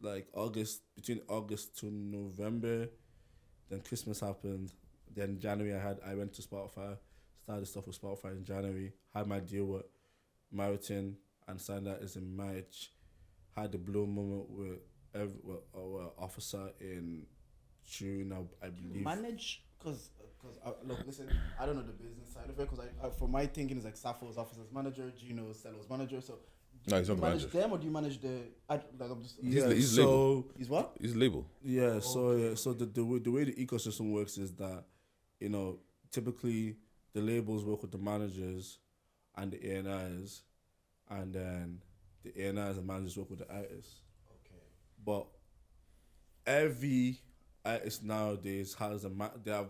like August, between August to November. Then Christmas happened. Then January I went to Spotify, started stuff with Spotify in January. Had my deal with Meriton and signed that as in March. Had the blow moment with Officer in June, I believe. manage because look, listen, I don't know the business side of it because I for my thinking is like Sappho's officer's manager, Gino's Cello's manager. So No, he's do not you the manage manager. them or do you manage the? I'm just. He's label. He's what? He's label. Yeah, so the way the ecosystem works is that, you know, typically the labels work with the managers and the A&Is, and then the A&Is and managers work with the artists. Okay. But every artist nowadays has they have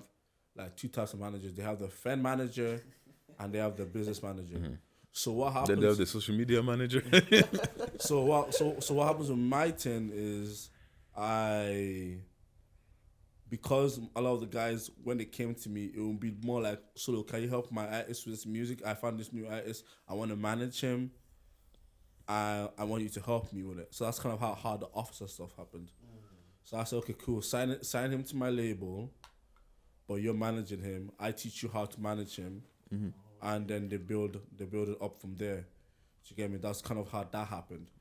like two types of managers. They have the fan manager and they have the business manager. So what happens? Then they have the social media manager. So what happens with my thing is because a lot of the guys, when they came to me, it would be more like, so can you help my artist with this music? I found this new artist. I want to manage him. I want you to help me with it. So that's kind of how the Officer stuff happened. So I said, okay, cool. Sign him to my label, but you're managing him. I teach you how to manage him, and then they build it up from there. Do you get me? That's kind of how that happened.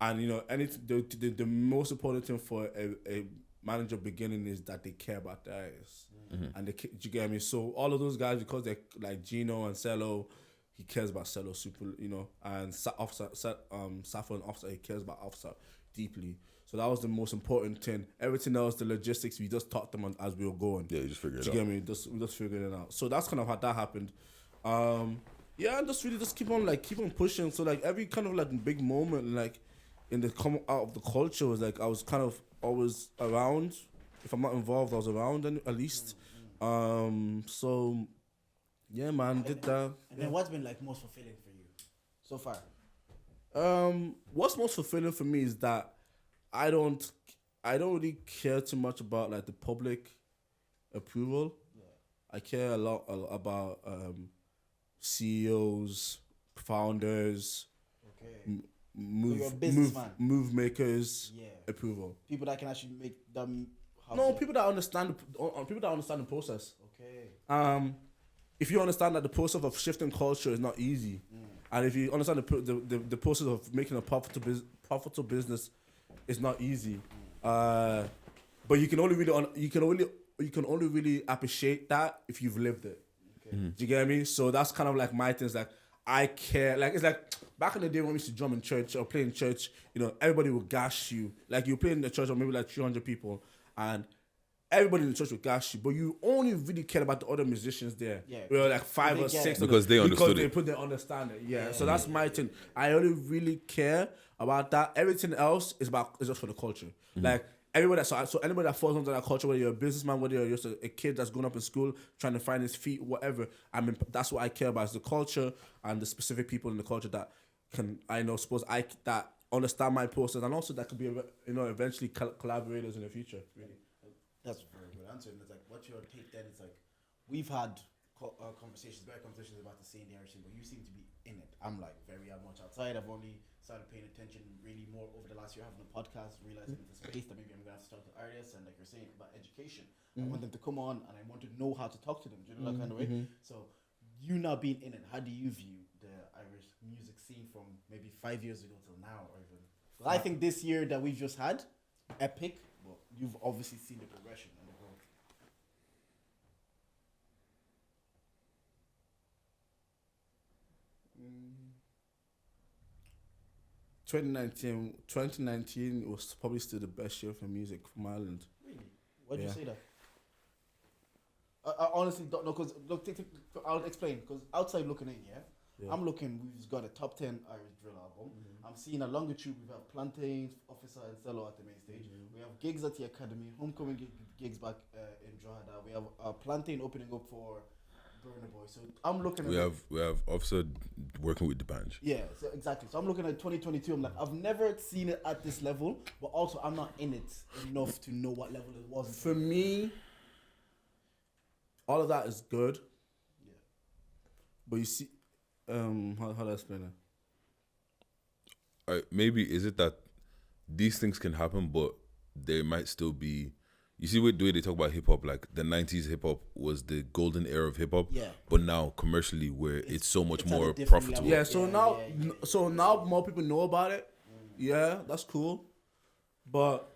And you know, the most important thing for a manager beginning is that they care about the artists, and do you get me? So all of those guys, because they're like Gino and Cello, he cares about Cello super, you know, and Sappho and Officer, he cares about Officer deeply. So that was the most important thing. Everything else, the logistics, we just taught them as we were going. Yeah, you just figure it Do out. you get me? We just figured it out. So that's kind of how that happened. Yeah, and just really just keep on pushing. So like every kind of like big moment, like in the come out of the culture was like I was kind of always around. If I'm not involved, I was around at least. So yeah, man, did that. And then what's been like most fulfilling for you so far? What's most fulfilling for me is that I don't really care too much about like the public approval. Yeah. I care a lot about CEOs, founders, Okay. you're a businessman. move makers Yeah. approval. People that can actually make them. Have No, the- people that understand the process. Okay. If you understand that the process of shifting culture is not easy, and if you understand the process of making a profitable business is not easy, but you can only really appreciate that if you've lived it. Okay. Do you get me? So that's kind of like my thing. Is like I care. Like, it's like back in the day when we used to drum in church or play in church, you know, everybody would gash you. Like, you play in the church or maybe like 300 people, and everybody in the church would gash you, but you only really cared about the other musicians there. Yeah. We were like 5 or 6. Because they understood they it. put their understanding. Yeah. So that's my thing. I only really care about that. Everything else is just for the culture. Like, everybody so anybody that falls under that culture, whether you're a businessman, whether you're just a kid that's grown up in school trying to find his feet, whatever. I mean, that's what I care about, is the culture and the specific people in the culture that that understand my process, and also that could be, you know, eventually collaborators in the future. Really. That's a very good answer. And it's like, what's your take then? It's like, we've had conversations about the scene, the Irish scene, but you seem to be in it. I'm like very much outside. I've only started paying attention really more over the last year, having a podcast, realizing it's a space that maybe I'm gonna have to talk to artists, and like you're saying about education. I want them to come on, and I want to know how to talk to them. Do you know that kind of way? So you now being in it, how do you view the Irish music scene from maybe 5 years ago till now, or even? Well, I think this year that we've just had, epic. But you've obviously seen the progression and the growth. 2019 was probably still the best year for music from Ireland. Really? Why'd you say that? I honestly don't know, because look, I'll explain. Because outside looking in, I'm looking. We've got a top 10 Irish drill album. I'm seeing a longitude. We have Plantains, Officer, and Cello at the main stage. We have gigs at the Academy, homecoming gigs back in Drogheda. We have Plantain opening up for Burner Boy. So I'm looking at we have Officer working with the band. Yeah, so exactly. So I'm looking at 2022. I'm like, I've never seen it at this level, but also I'm not in it enough to know what level it was. For me, all of that is good. Yeah. But you see, how do I explain it? Maybe is it that these things can happen, but there might still be. You see, the way they talk about hip hop, like the 90s hip hop was the golden era of hip hop. Yeah. But now commercially, where it's so much it's at a more different profitable. level. Yeah. So now more people know about it. Yeah, that's cool. But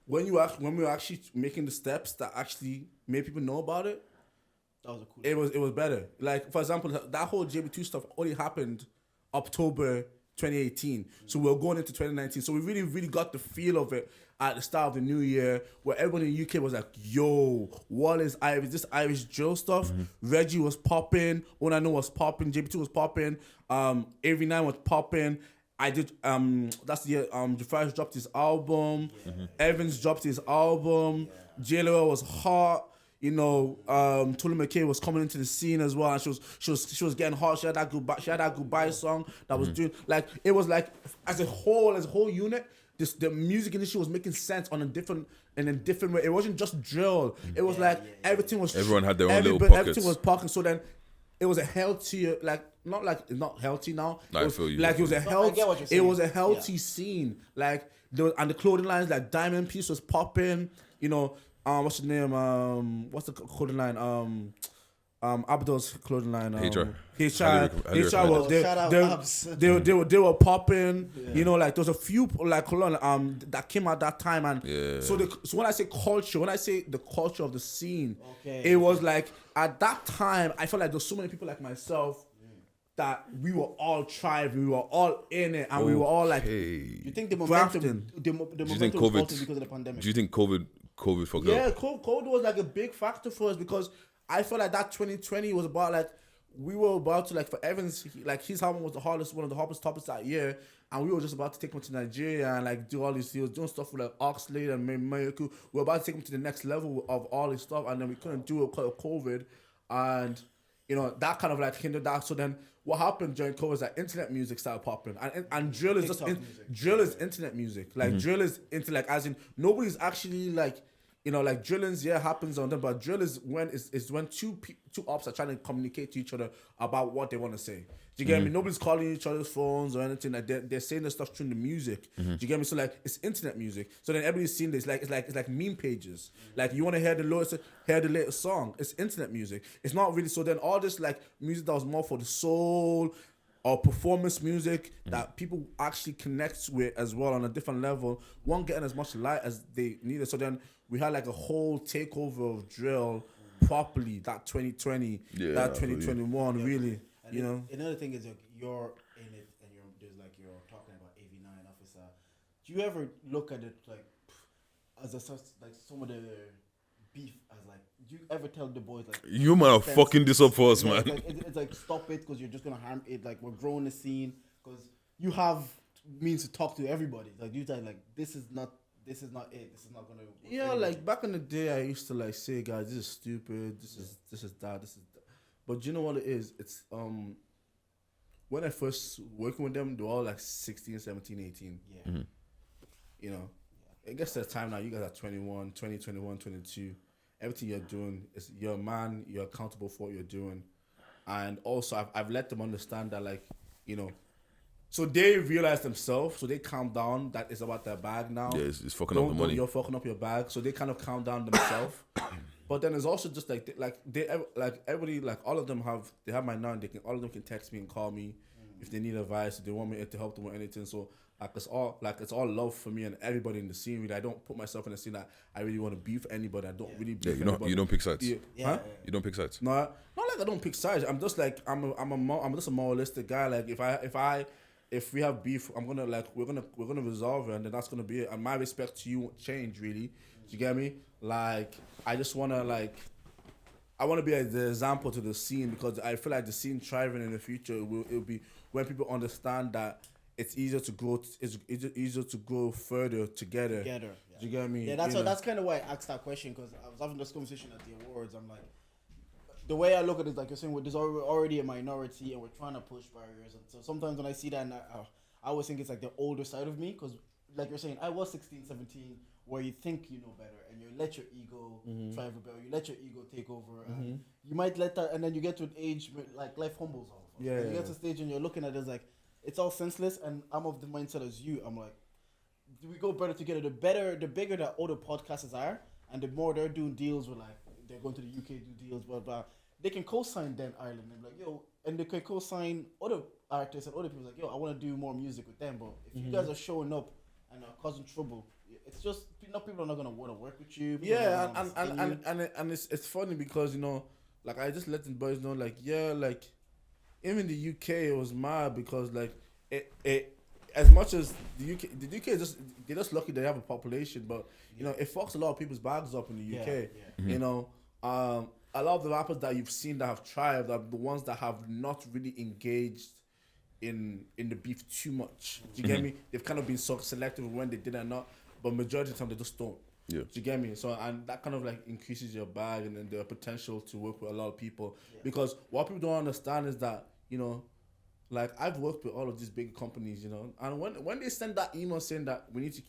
when we were actually making the steps that actually made people know about it, that was a cool. it was better. Like, for example, that whole JB2 stuff only happened October 2018. So we were going into 2019. So we really, really got the feel of it at the start of the new year, where everyone in the UK was like, yo, what is Irish? This Irish drill stuff? Reggie was popping. All I know was popping. JB2 was popping. Avery 9 was popping. I did, that's the year, Jafari's dropped his album. Evans dropped his album. JLo was hot. You know, Tula McKay was coming into the scene as well, and she was getting hot. She had that goodbye song that was doing, like, it was like as a whole unit, the music industry was making sense in a different way. It wasn't just drill. It was everything was. Everyone had their own little pockets. Everything was popping. So then, it was a healthier, like, not like it's not healthy now. I feel you. Like, it was a healthy. I get what you're saying. It was a healthy scene. Like, and the clothing lines, like Diamond Piece was popping. You know. What's his name? What's the clothing line? Abdul's clothing line. HR was they were popping. Yeah. You know, like there was a few like cologne that came out that time, and so when I say culture, when I say the culture of the scene, it was like at that time I felt like there's so many people like myself that we were all thriving, we were all in it, and we were all like. You think the momentum? The momentum was faltered because of the pandemic? Do you think COVID fucked up? Yeah, COVID was like a big factor for us, because I felt like that 2020 was about like we were about to, like, for Evans, like his album was one of the hottest topics that year, and we were just about to take him to Nigeria and like do all this. He was doing stuff with like Oxlade and Mayoku. We were about to take him to the next level of all this stuff, and then we couldn't do it because of COVID, and you know that kind of like hindered that. So then what happened during COVID is that internet music started popping, and drill is just drill is internet music. Like drill is into, like, as in nobody's actually like. You know, like drillings, happens on them, but drill is when two ops are trying to communicate to each other about what they want to say. Do you get me? Nobody's calling each other's phones or anything. Like they're saying the stuff through the music. Do you get me? So like it's internet music. So then everybody's seeing this. It's like meme pages. Like you want to hear the latest song. It's internet music. It's not really. So then all this like music that was more for the soul or performance music that people actually connect with as well on a different level, weren't getting as much light as they needed. So then we had like a whole takeover of drill properly that 2020, that 2021, really. And you know. another thing is like you're in it and you're talking about AV9 officer. Do you ever look at it like as like some of the beef as like? Do you ever tell the boys like You man are fucking this up for us, man. It's like stop it because you're just gonna harm it. Like we're growing the scene because you have means to talk to everybody. Like you say like this is not it. This is not gonna. Yeah, like back in the day, I used to like say, guys, this is stupid. This is that. But you know what it is? It's when I first working with them, they were all like 16, 17, 18. Yeah. Mm-hmm. You know, it gets to the time now. You guys are 21, 20, 21, 22. Everything you're doing is you're a man. You're accountable for what you're doing, and also I've let them understand that like you know. So they realize themselves, so they calm down that it's about their bag now. Yeah, it's fucking up the money. You're fucking up your bag, so they kind of calm down themselves. But then it's also just like everybody, like all of them they have my number. All of them can text me and call me if they need advice, if they want me to help them with anything. So it's all love for me and everybody in the scene. Really, I don't put myself in the scene that I really want to beef anybody. I don't really beef anybody. You don't pick sides. Yeah. Huh? You don't pick sides. No, not like I don't pick sides. I'm just like I'm just a moralistic guy. Like if we have beef, we're gonna resolve it, and then that's gonna be it. And my respect to you won't change, really. Do you get me? Like I just wanna I wanna be the example to the scene because I feel like the scene thriving in the future it'll be when people understand that it's easier to grow. It's easier to grow further together. Yeah. Do you get me? Yeah, that's kind of why I asked that question because I was having this conversation at the awards. I'm like. The way I look at it is like you're saying, there's already a minority and we're trying to push barriers. And so sometimes when I see that, I always think it's like the older side of me because, like you're saying, I was 16, 17, where you think you know better and you let your ego try to rebel. You let your ego take over. And you might let that, and then you get to an age where, like life humbles all of us. Yeah. You get to a stage and you're looking at it as like it's all senseless. And I'm of the mindset as you. I'm like, do we go better together? The bigger the older podcasters are, and the more they're doing deals with like they're going to the UK do deals, blah blah. They can co-sign Dan Ireland and be like, yo, and they can co-sign other artists and other people like, yo, I want to do more music with them. But if you guys are showing up and are causing trouble, it's just people are not gonna want to work with you. Yeah, and it's funny because you know, like I just let the boys know, like like even the UK it was mad because like it as much as the UK is they're just lucky they have a population, but you know it fucks a lot of people's bags up in the UK. Yeah. You know, a lot of the rappers that you've seen that have thrived are the ones that have not really engaged in the beef too much. Do you get me? They've kind of been so selective when they did or not, but majority of the time they just don't. Yeah. Do you get me? So and that kind of like increases your bag and then the potential to work with a lot of people. Yeah. Because what people don't understand is that, you know, like I've worked with all of these big companies, you know, and when they send that email saying that we need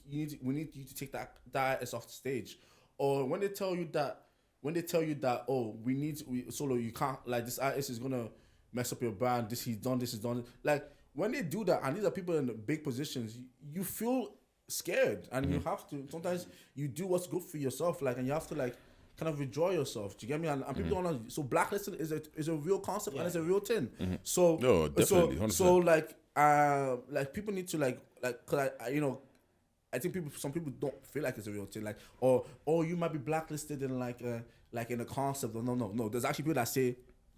you to take that artist off the stage, or when they tell you that solo you can't, like this artist is gonna mess up your brand, he's done like when they do that and these are people in the big positions, you feel scared and you have to sometimes you do what's good for yourself, like, and you have to like kind of withdraw yourself. Do you get me? And people don't know. So blacklisting is a real concept and it's a real thing. So no, definitely, 100%. So like people need to like cause I think some people don't feel like it's a real thing, like or you might be blacklisted in like in a concept. No. There's actually people that say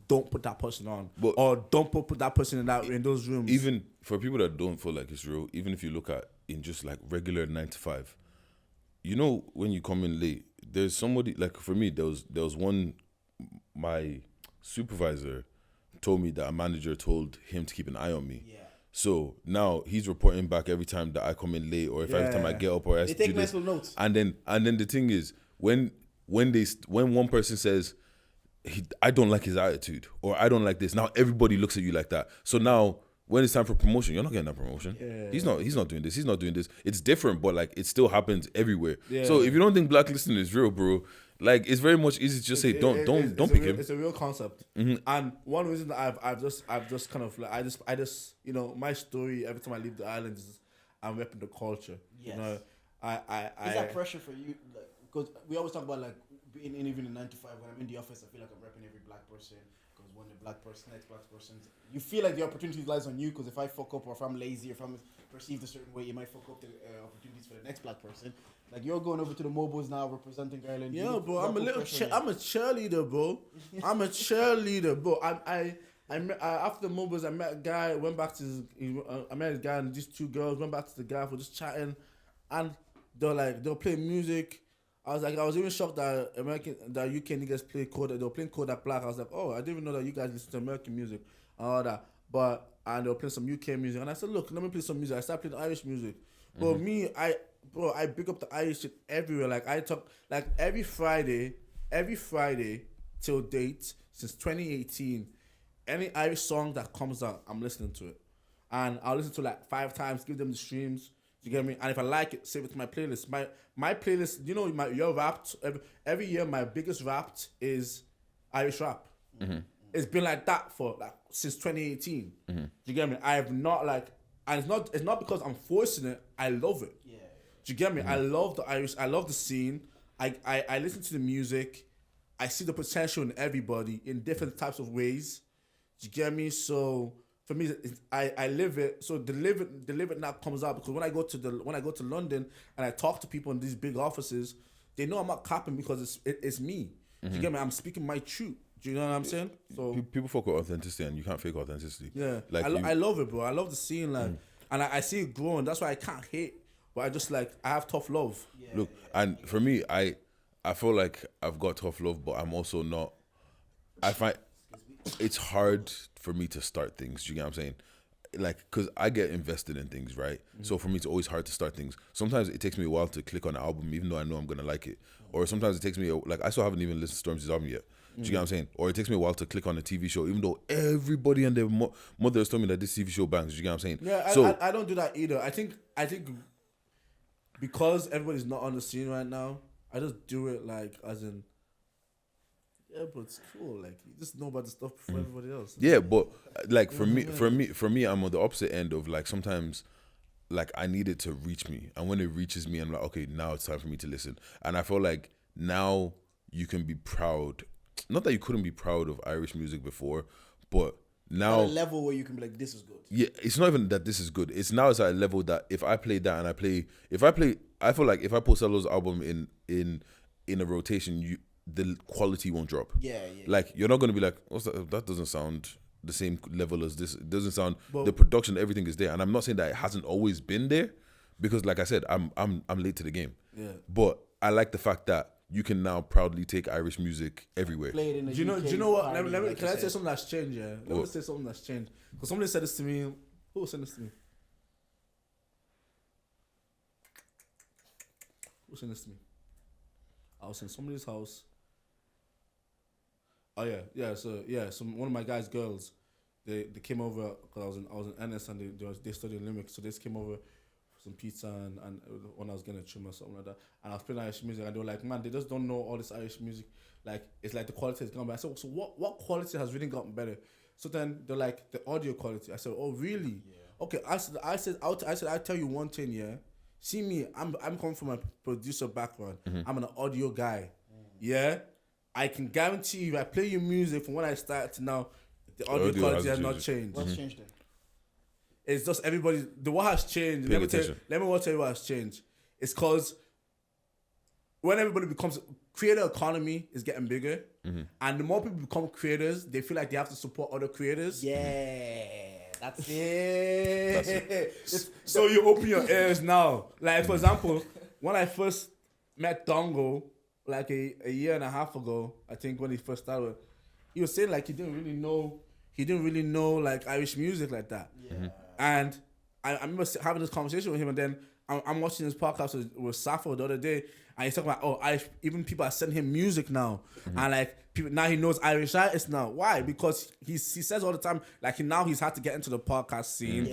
don't put that person on, but, or don't put that person in those rooms. Even for people that don't feel like it's real, even if you look at in just like regular 9 to 5, you know, when you come in late, there's somebody like for me. There was one. My supervisor told me that a manager told him to keep an eye on me. Yeah. So now he's reporting back every time that I come in late, or if every time I get up or I they take mental notes. And then the thing is when one person says I don't like his attitude or I don't like this, now everybody looks at you like that. So now when it's time for promotion, you're not getting that promotion. Yeah. He's not doing this. He's not doing this. It's different, but like it still happens everywhere. Yeah. So if you don't think blacklisting is real, bro, like it's very much easy to just say don't pick him. It's a real concept. And one reason that I've just kind of like I just you know, my story every time I leave the island is I'm repping the culture. Yes. You know, is that pressure for you? Like, because we always talk about like being in even in 9 to 5. When I'm in the office, I feel like I'm repping every black person. Because when the next black person, you feel like the opportunity lies on you. Because if I fuck up, or if I'm lazy, or if I'm perceived a certain way, you might fuck up the opportunities for the next black person. Like you're going over to the mobiles now, representing Ireland. Yeah, bro, I'm a cheerleader, bro. I'm a cheerleader, bro. I after the mobiles, I met a guy. Went back to I met a guy and these two girls went back to the guy for just chatting, and they were playing music. I was even shocked that UK niggas play Kodak. They were playing Kodak Black. I was like, oh, I didn't even know that you guys listen to American music and all that. And they were playing some UK music, and I said, look, let me play some music. I started playing Irish music. But I pick up the Irish shit everywhere. Like I talk, like every Friday till date since 2018, any Irish song that comes out, I'm listening to it, and I'll listen to like 5 times, give them the streams. You get me? And if I like it, save it to my playlist. My playlist, you know, your Wrapped. Every year, my biggest Wrapped is Irish rap. Mm-hmm. It's been like that for since 2018. Mm-hmm. You get me? I have not and it's not because I'm forcing it. I love it. Yeah. Do you get me? Mm-hmm. I love the Irish. I love the scene. I listen to the music. I see the potential in everybody in different types of ways. Do you get me? So for me, I live it. So the live it now comes out because when I go to London and I talk to people in these big offices, they know I'm not capping because it's me. Mm-hmm. Do you get me? I'm speaking my truth. Do you know what I'm saying? So people fuck with authenticity, and you can't fake authenticity. Yeah, like I love it, bro. I love the scene, and I see it growing. That's why I can't hate, but I just I have tough love. Yeah, look, and for me, I feel like I've got tough love, but I'm also not. I find it's hard for me to start things. Do you get what I'm saying? Like, because I get invested in things, right? Mm-hmm. So for me, it's always hard to start things. Sometimes it takes me a while to click on an album, even though I know I'm gonna like it. Or sometimes it takes me I still haven't even listened to Stormzy's album yet. Do you get what I'm saying? Or it takes me a while to click on a TV show, even though everybody and their mother has told me that this TV show bangs. Do you get what I'm saying? Yeah, I don't do that either. I think because everybody's not on the scene right now, I just do it as in. Yeah, but it's cool. Like you just know about the stuff before everybody else. Yeah, but for me, I'm on the opposite end of sometimes. I need it to reach me, and when it reaches me, I'm like, okay, now it's time for me to listen. And I feel like now you can be proud. Not that you couldn't be proud of Irish music before, but now at a level where you can be like, this is good. Yeah, it's not even that this is good. It's at a level that if I play that and I feel like if I put Cello's album in a rotation, the quality won't drop. Yeah. Like you're not gonna be like, what's that? That doesn't sound the same level as this. It doesn't sound. The production, everything is there, and I'm not saying that it hasn't always been there, because like I said, I'm late to the game. Yeah. But I like the fact that you can now proudly take Irish music everywhere. Play it in do you know what? Can I say something that's changed? Yeah. Let me say something that's changed. Because somebody said this to me. Who said this to me? I was in somebody's house. Oh yeah. So one of my guys' girls, they came over because I was in NS and they studied Limerick, so they just came over for some pizza and when I was getting a trim or something like that, and I was playing Irish music and they were like, man, they just don't know all this Irish music. Like it's like the quality has gone better. So what quality has really gotten better? So then they're like the audio quality. I said, oh really? Yeah. Okay. I said I tell you one thing, yeah. See me, I'm coming from a producer background. Mm-hmm. I'm an audio guy. Yeah. I can guarantee you, if I play your music from when I started to now, the audio quality has not changed. What's changed then? It's just everybody. What has changed? Let me tell you what has changed. It's because when everybody becomes creator economy is getting bigger, and the more people become creators, they feel like they have to support other creators. Yeah, that's it. So you open your ears now. Like for example, when I first met Dongo, like a year and a half ago, I think when he first started, he was saying like he didn't really know like Irish music like that. Yeah. And I remember having this conversation with him, and then I'm watching this podcast with Safo the other day, and he's talking about even people are sending him music now, and like people now he knows Irish artists now. Why? Because he says all the time like he's had to get into the podcast scene,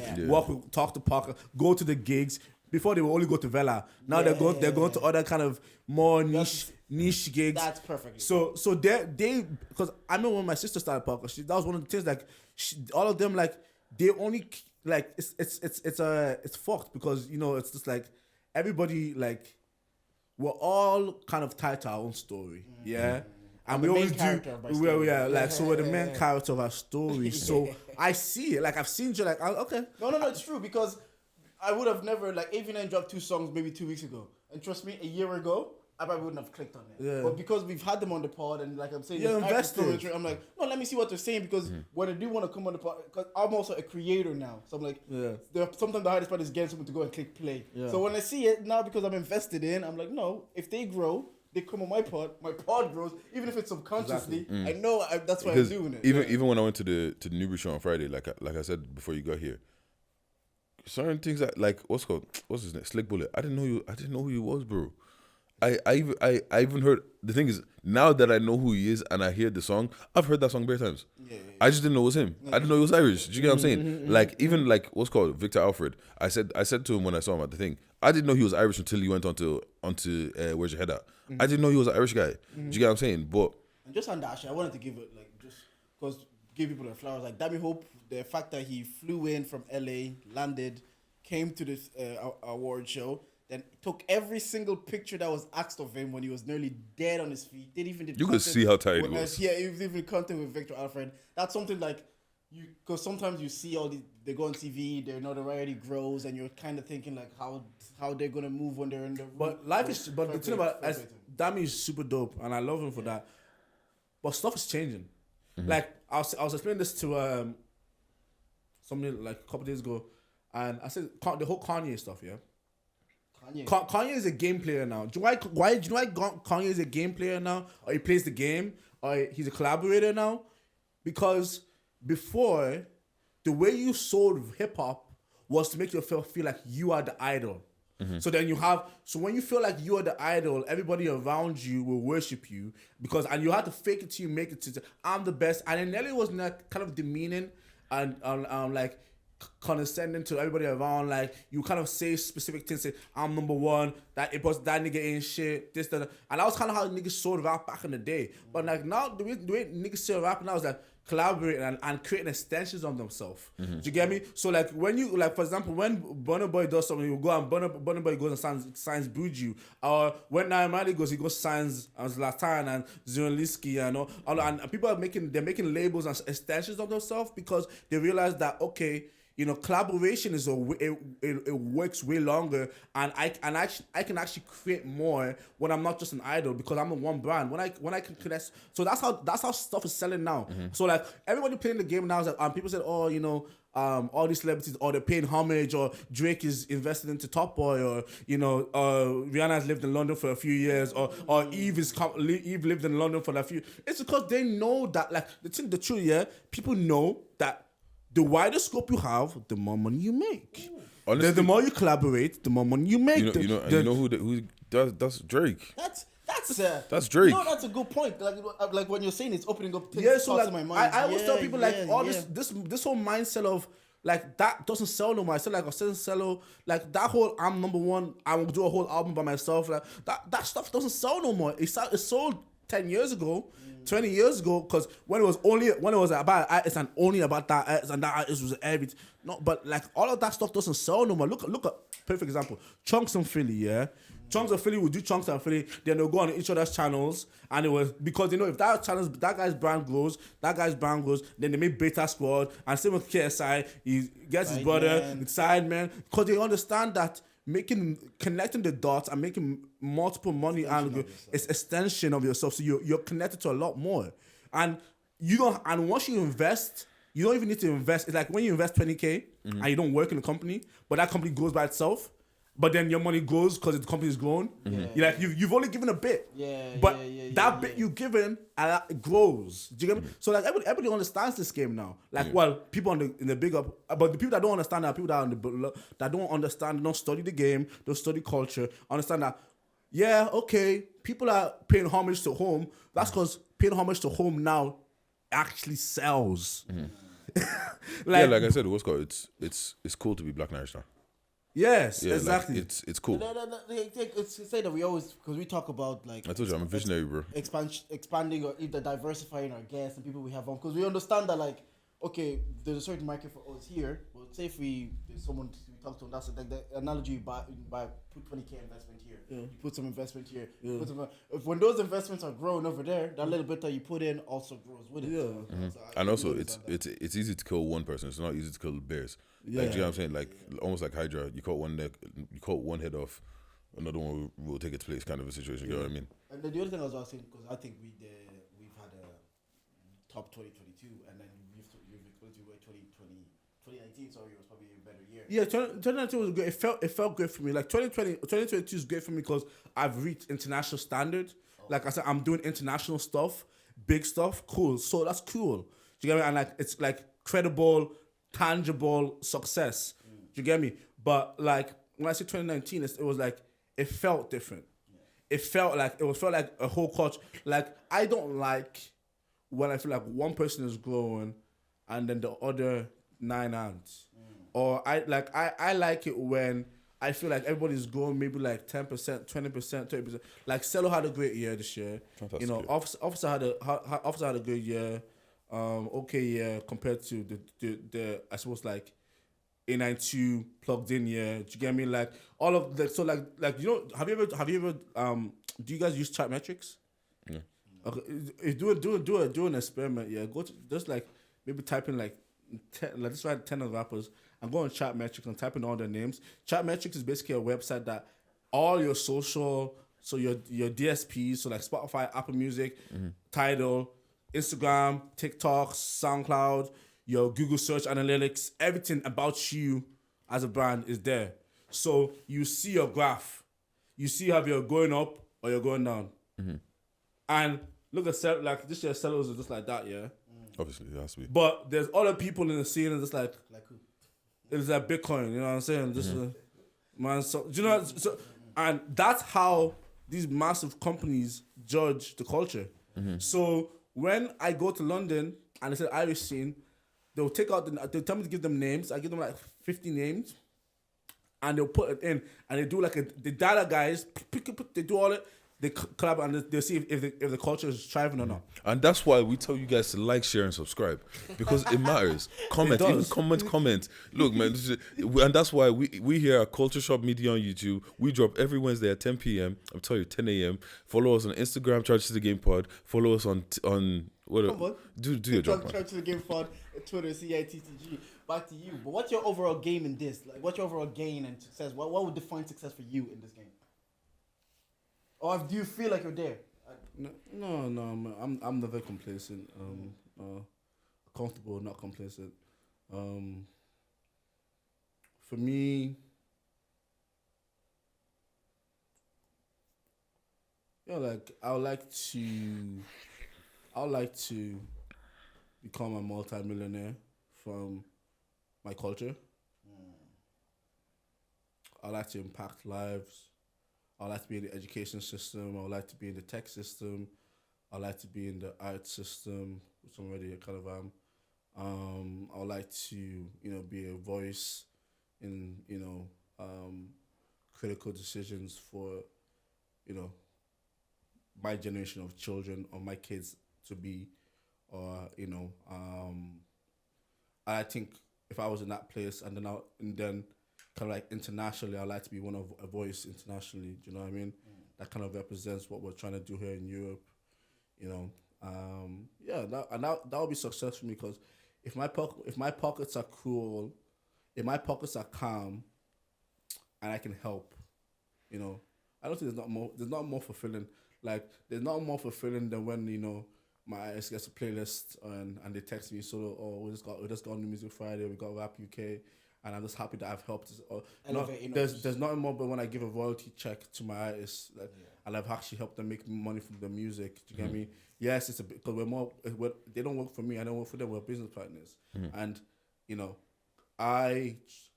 talk to podcast, go to the gigs. Before they would only go to Vela. Now they're going to other kind of more niche gigs. That's perfect. So they because I remember when my sister started podcast, that was one of the things like all of them like they only like it's fucked because it's just like everybody like we're all kind of tied to our own story, yeah. And we always do. So we're the main character of our story. So I see it. Like I've seen you. Like okay. No, it's true because I would have never like AV9 dropped 2 songs maybe 2 weeks ago, and trust me, a year ago I probably wouldn't have clicked on it. Yeah. But because we've had them on the pod and like I'm saying, You're it's actually invested. coming through, I'm like, no, let me see what they're saying because when I do want to come on the pod, because I'm also a creator now. So I'm like, sometimes the hardest part is getting someone to go and click play. Yeah. So when I see it now because I'm invested in, I'm like, no, if they grow, they come on my pod grows, even if it's subconsciously. I know that's why I'm doing it. Even when I went to the Newbury show on Friday, like I said before you got here, certain things that like what's his name, Slick Bullet. I didn't know who he was, bro. I even heard, the thing is, now that I know who he is and I hear the song, I've heard that song bare times. I just didn't know it was him. I didn't know he was Irish. Do you get what I'm saying? Like even like Victor Alfred. I said to him when I saw him at the thing, I didn't know he was Irish until he went onto Where's Your Head At. I didn't know he was an Irish guy. Do you get what I'm saying? But and just on that shit, I wanted to give it like just because give people the flowers. Like Dammy Hope, the fact that he flew in from LA, landed, came to this award show. Then took every single picture that was asked of him when he was nearly dead on his feet. Did even you could see how tired he was. Yeah, even content with Victor Alfred. That's something like because sometimes you see they go on TV, their notoriety grows, and you're kind of thinking like how they're gonna move when they're in the. But life is. But the thing about Dammy is super dope, and I love him for that. But stuff is changing. Like I was explaining this to somebody like a couple days ago, and I said the whole Kanye stuff, yeah. Kanye is a game player now. Do you know why Kanye is a game player now? Or he plays the game? Or he's a collaborator now? Because before, the way you sold hip hop was to make yourself feel like you are the idol. So then when you feel like you are the idol, everybody around you will worship you and you have to fake it till you make it to I'm the best. And then Nelly was not kind of demeaning and like condescending to everybody around, like you kind of say specific things, say I'm number one, that it was that nigga ain't shit, this, that, and that was kind of how niggas sold rap back in the day. But like now, the way niggas sell rap now is like collaborating and creating extensions on themselves. Do you get me? So like when you like, for example, when Burna Boy does something, you go and Burna Boy goes and signs Buju, or when Naimali goes, he goes signs Zlatan and Zelensky and all, and people are making labels and extensions of themselves because they realize that okay, you know, collaboration is it works way longer, and I can actually create more when I'm not just an idol because I'm in one brand. When I can connect, so that's how stuff is selling now. So like everybody playing the game now is like people said, oh, you know, all these celebrities, or they're paying homage, or Drake is invested into Top Boy, or you know, Rihanna's lived in London for a few years, or Eve lived in London for a few. It's because they know that, like the truth, yeah, people know that. The wider scope you have, the more money you make. Honestly, the more you collaborate, the more money you make. You know who does? That's Drake. That's Drake. No, that's a good point. Like when you're saying it's opening up things. Yeah, so like in my mind. I always tell people like all this whole mindset of like that doesn't sell no more. I said like I doesn't sell like that whole I'm number one. I will do a whole album by myself. Like that stuff doesn't sell no more. It sold 10 years ago. 20 years ago, because when it was about artists and only about that artist and that artist was everything. No, but like all of that stuff doesn't sell no more. Look at perfect example. Chunks and Philly, yeah. Chunks and Philly would do Chunks and Philly, then they'll go on each other's channels, and it was because if that guy's brand grows, then they make Beta Squad, and same with KSI, he gets his brother, Sideman, because they understand that connecting the dots and making multiple money and it's extension of yourself, so you're connected to a lot more, and once you invest, you don't even need to invest. It's like when you invest 20K and you don't work in a company, but that company grows by itself, but then your money grows because the company's grown. You're like you've only given a bit, that bit you've given it grows. Do you get me? So like everybody understands this game now. Like well, people in the big up, but the people that don't understand are people that don't understand, don't study the game, don't study culture, understand that. Yeah, okay, people are paying homage to home. That's because paying homage to home now actually sells. Like I said, it's cool to be Black and Irish now. Yes, exactly. Like, it's cool. It's say that we always, because we talk about like I told you I'm a visionary, bro. Expanding or either diversifying our guests and people we have on, because we understand that like okay, there's a certain market for us here. But say if there's someone we talk to, and that's like the analogy you buy put 20K investment here, you put some investment here. If when those investments are growing over there, that little bit that you put in also grows with it. So and also it's easy to kill one person. It's not easy to kill bears. Like, do you know what I'm saying? Like almost like Hydra, you cut one head off another one will take its place, kind of a situation. You know what I mean? And then the other thing I was asking, because I think we've had a top 2022, and then you've explained to me where 2019, sorry, was probably a better year. Yeah, 2019 was great. It felt great for me. Like 2022 is great for me because I've reached international standard. Like I said, I'm doing international stuff, big stuff. Cool. So that's cool. Do you get me? And like it's like credible, tangible success. Do you get me? But like when I say 2019, it was like it felt different. It felt like a whole culture. Like I don't like when I feel like one person is growing and then the other 9 aren't. Or I like it when I feel like everybody's growing maybe like 10%, 20%, 30%. Like Cello had a great year this year. Fantastic. You know, Officer had a good year. Okay, yeah, compared to the I suppose like A92 plugged in year. Do you get me? Like all of the so like you know have you ever do you guys use chat metrics? Yeah. Okay, do an experiment. Yeah, go to just like maybe type in like 10, like just write 10 of the rappers and go on chat metrics and type in all their names. Chat metrics is basically a website that all your social, so your DSPs, so like Spotify, Apple Music, Tidal, Instagram, TikTok, SoundCloud, your Google search analytics, everything about you as a brand is there. So you see your graph. You see how you're going up or you're going down. And look at like this year, sellers are just like that, yeah. Obviously, it has to be. But there's other people in the scene and just like Like who? it's like Bitcoin, you know what I'm saying? Just man, so do you know? So, and that's how these massive companies judge the culture. So when I go to London and it's an Irish scene, they'll they'll tell me to give them names. I give them like 50 names, and they'll put it in, and they do like the data guys. They do all it. They collab and they see if the culture is thriving or not. And that's why we tell you guys to like, share, and subscribe because it matters. Comment, even comment. Look, man, and that's why we here at Culture Shop Media on YouTube. We drop every Wednesday at 10 p.m. I'm telling you, 10 a.m. Follow us on Instagram, Charge to the Game Pod. Follow us on what? Come on. Do your job, man. Charge to the Game Pod, Twitter, CITTG. Back to you. But what's your overall game in this? Like, what's your overall gain and success? What would define success for you in this game? Or do you feel like you're there? No, I'm never complacent. Comfortable, not complacent. For me, like I would like to become a multi-millionaire from my culture. I like to impact lives. I like to be in the education system. I would like to be in the tech system. I like to be in the art system, which I'm already kind of am. I would like to, be a voice in, critical decisions for, my generation of children or my kids to be, or I think if I was in that place and then kind of like internationally, I like to be a voice internationally. Do you know what I mean? That kind of represents what we're trying to do here in Europe. That would be success for me because if my pockets are cool, if my pockets are calm, and I can help, I don't think there's not more fulfilling. Like there's not more fulfilling than when my artist gets a playlist and they text me we just got New Music Friday, we got Rap UK. And I'm just happy that I've helped. There's nothing more but when I give a royalty check to my artists, and I've actually helped them make money from the music. Do you get me? Yes, it's a bit because they don't work for me. I don't work for them. We're business partners, and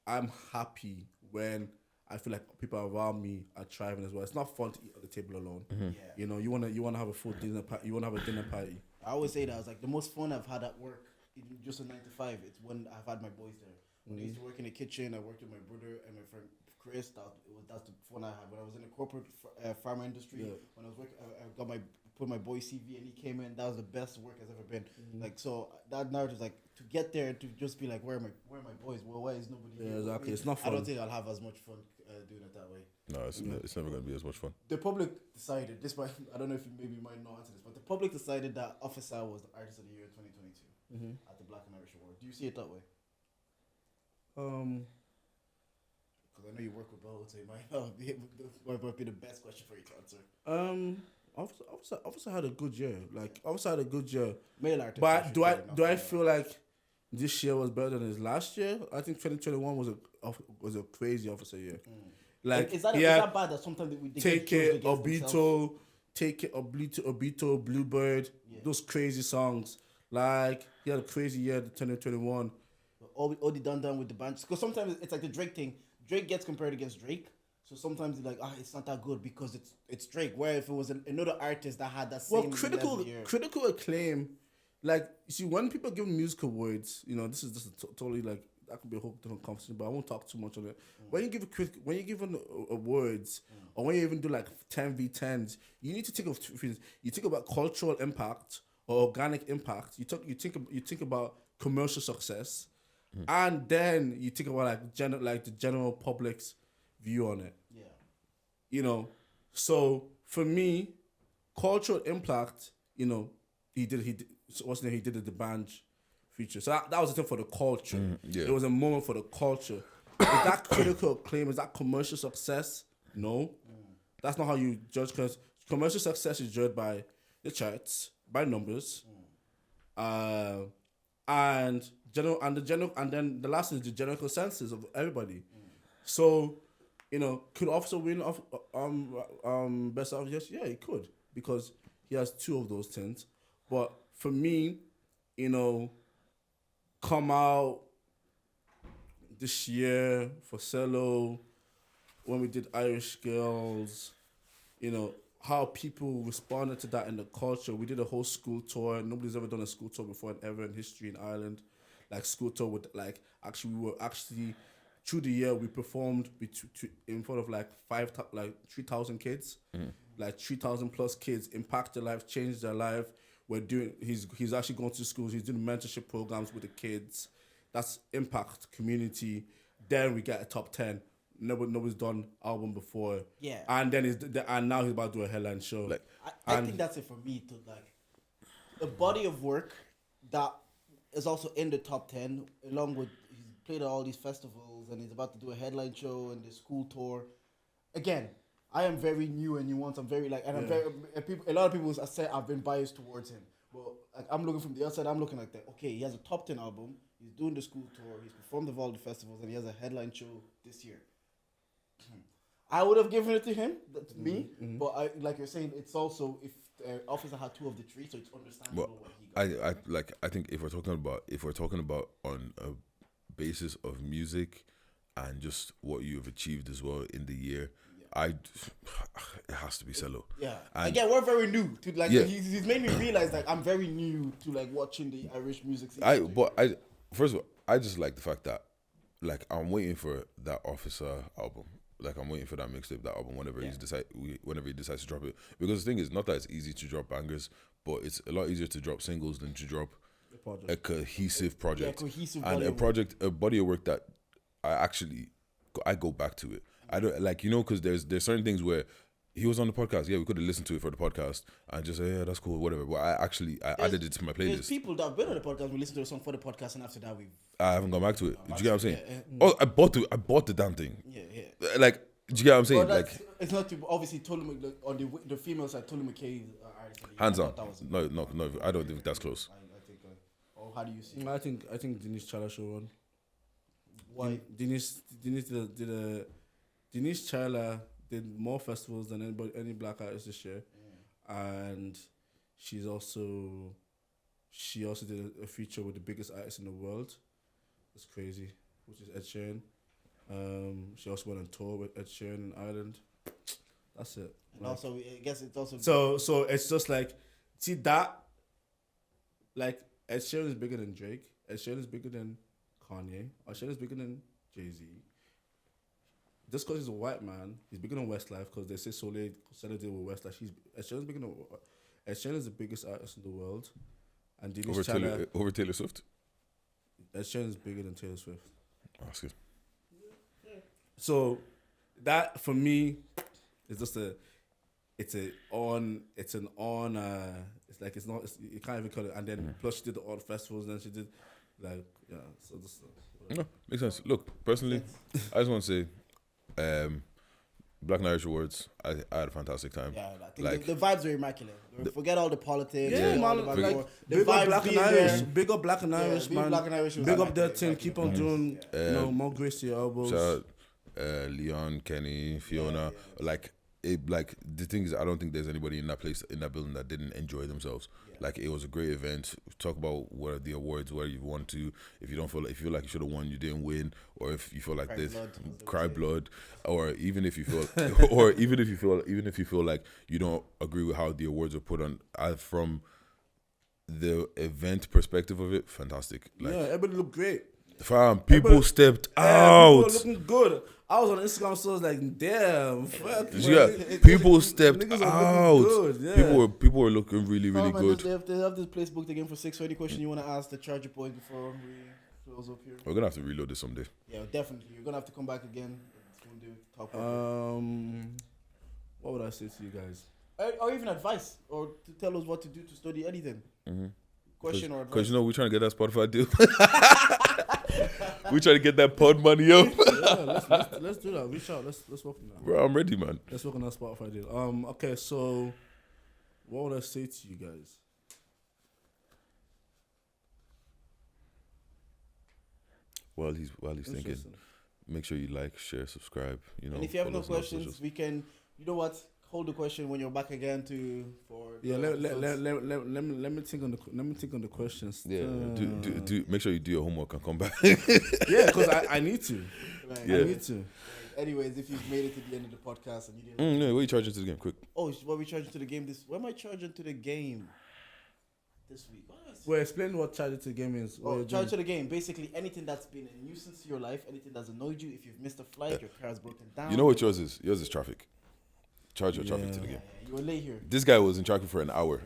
I'm happy when I feel like people around me are thriving as well. It's not fun to eat at the table alone. You wanna have a full dinner party. You wanna have a dinner party. I always say that. I was like the most fun I've had at work, even just a 9 to 5. It's when I've had my boys there. When I used to work in the kitchen, I worked with my brother and my friend Chris. That's the fun I had. When I was in the corporate pharma industry, when I was working, I put my boy CV and he came in. That was the best work has ever been. Like so, that narrative is like to get there to just be like, where are my boys? Well, why is nobody here? Exactly. It's not fun. I don't think I'll have as much fun doing it that way. No, it's never going to be as much fun. The public decided this. I don't know if you maybe might not answer this, but the public decided that Officer was the Artist of the Year 2022 at the Black and Irish Award. Do you see it that way? Because I know you work with both, so you might not be able to, might be the best question for you to answer. Obviously had a good year. Like obviously had a good year. Male artist. But do I feel like this year was better than his last year? I think 2021 was a crazy officer year. Like is that bad that sometimes we take it Obito, Bluebird, those crazy songs. Like he had a crazy year, the 2021. All the done with the band, because sometimes it's like the Drake thing. Drake gets compared against Drake, so sometimes it's like it's not that good because it's Drake. Where if it was another artist that had that same critical acclaim, like you see when people give music awards, you know this is just totally like that could be a whole different conversation, but I won't talk too much on it. When you give awards or when you even do like 10v10s, you need to think of two things. You think about cultural impact or organic impact. You think about commercial success. And then you think about like the general public's view on it. Yeah. You know, so for me, cultural impact. You know, he did the band feature. So that was a thing for the culture. It was a moment for the culture. Is that critical acclaim? Is that commercial success? No, that's not how you judge. Because commercial success is judged by the charts, by numbers, and then the last is the general consensus of everybody. So, you know, could Officer win best of? Yes, yeah, he could because he has two of those things. But for me, you know, come out this year for Cello when we did Irish Girls, you know, how people responded to that in the culture. We did a whole school tour. Nobody's ever done a school tour before ever in history in Ireland. Like school tour with we were through the year we performed in front of 3,000 kids, like 3,000 plus kids, impact their life, changed their life. He's actually going to schools. He's doing mentorship programs with the kids. That's impact community. Then we get a top 10. Nobody's done album before. Yeah. And then now he's about to do a headline show. Like I think that's it for me to like a body of work that is also in the top 10 along with he's played at all these festivals and he's about to do a headline show and the school tour. Again, I am very new and nuanced. I'm very I'm very a lot of people say I've been biased towards him. But like, I'm looking from the outside. I'm looking like that. Okay, he has a top 10 album. He's doing the school tour. He's performed at all the festivals and he has a headline show this year. I would have given it to him, to me. But like you're saying, it's also if Officer had two of the three, so it's understandable what he got. I think if we're talking about on a basis of music and just what you have achieved as well in the year, it has to be Cello. Yeah. And again, we're very new to he's made me realize that I'm very new to like watching the Irish music scene. First of all, I just like the fact that like I'm waiting for that Officer album. Like I'm waiting for that mixtape, that album, whenever he decides to drop it. Because the thing is, not that it's easy to drop bangers, but it's a lot easier to drop singles than to drop a cohesive project. A body of work that I go back to it. I don't because there's certain things where he was on the podcast. Yeah, we could have listened to it for the podcast and just say, yeah, that's cool, whatever. But I added it to my playlist. There's people that have been on the podcast, we listen to a song for the podcast, and after that I haven't gone back to it. Do you get what I'm saying? Oh, I bought the damn thing. Yeah. Like, do you get what I'm saying? Like, it's not too, obviously Tolu on the female side. Tolu McKay artist. Hands on. No. I don't think that's close. I think. How do you see? I think Denise Chala should run. Why? Denise Chala did more festivals than any black artist this year, and she also did a feature with the biggest artist in the world. It's crazy, which is Ed Sheeran. She also went on tour with Ed Sheeran in Ireland. That's it. And also, I guess it's also so it's just like see that like Ed Sheeran is bigger than Drake. Ed Sheeran is bigger than Kanye. Ed Sheeran is bigger than Jay-Z. Just because he's a white man, he's bigger than Westlife because they say Soleil deal with Westlife. Ed Sheeran's bigger than Ed Sheeran is the biggest artist in the world, and over Taylor Swift. Ed Sheeran is bigger than Taylor Swift. Oh, that's good. So that for me is just you can't even call it. And then plus she did the odd festivals, and then she did so just no, makes sense. Look, personally, I just want to say Black and Irish Awards. I had a fantastic time. Yeah, I think Like the vibes are immaculate. Forget all the politics. Yeah, forget all man. the Like, backboard. The big up vibes Black and being Irish. there. Big up Black and Yeah, Irish, big man. Black and Irish was Big up their immaculate, team. Keep on doing, more grace to your elbows. shout out Leon, Kenny, Fiona. Like the thing is, I don't think there's anybody in that building that didn't enjoy themselves. Like it was a great event. Talk about what are the awards where you want to. If you feel like you should have won, you didn't win, or if you feel like cry blood, or even if you feel, even if you feel like you don't agree with how the awards are put on, from the event perspective of it, fantastic. Like, everybody looked great. Fam, people stepped out. People were looking good. I was on Instagram, so I was like, damn, fuck. People stepped niggas are out. looking good, yeah. People were looking really, really good. They have this place booked again for 6. So any question you want to ask the Charger boys before we close up here? We're gonna have to reload this someday. Yeah, definitely. You're gonna have to come back again. Talk What would I say to you guys? Or even advice, or to tell us what to do to study anything. Question or advice. Because we're trying to get that Spotify deal. We're trying to get that pod money up. Let's do that. Reach out. Let's work on that. Bro, I'm ready, man. Let's work on that Spotify deal. Okay, so what would I say to you guys? While he's thinking, make sure you like, share, subscribe. And if you have no questions, we can. You know what? Hold the question when you're back again let me think on the questions. Yeah, do make sure you do your homework and come back. Yeah, because I need to. Right. Yeah. I need to. Anyways, if you've made it to the end of the podcast and you didn't, No, what are you charging to the game? Quick. oh, what are we charging to the game this? Where am I charging to the game this week? Well, explain what charge to the game is. Charge to the game. Basically, anything that's been a nuisance to your life, anything that's annoyed you. If you've missed a flight, your car's broken down. You know what yours is? Yours is traffic. Charge your traffic to the game. You were late here. This guy was in traffic for an hour.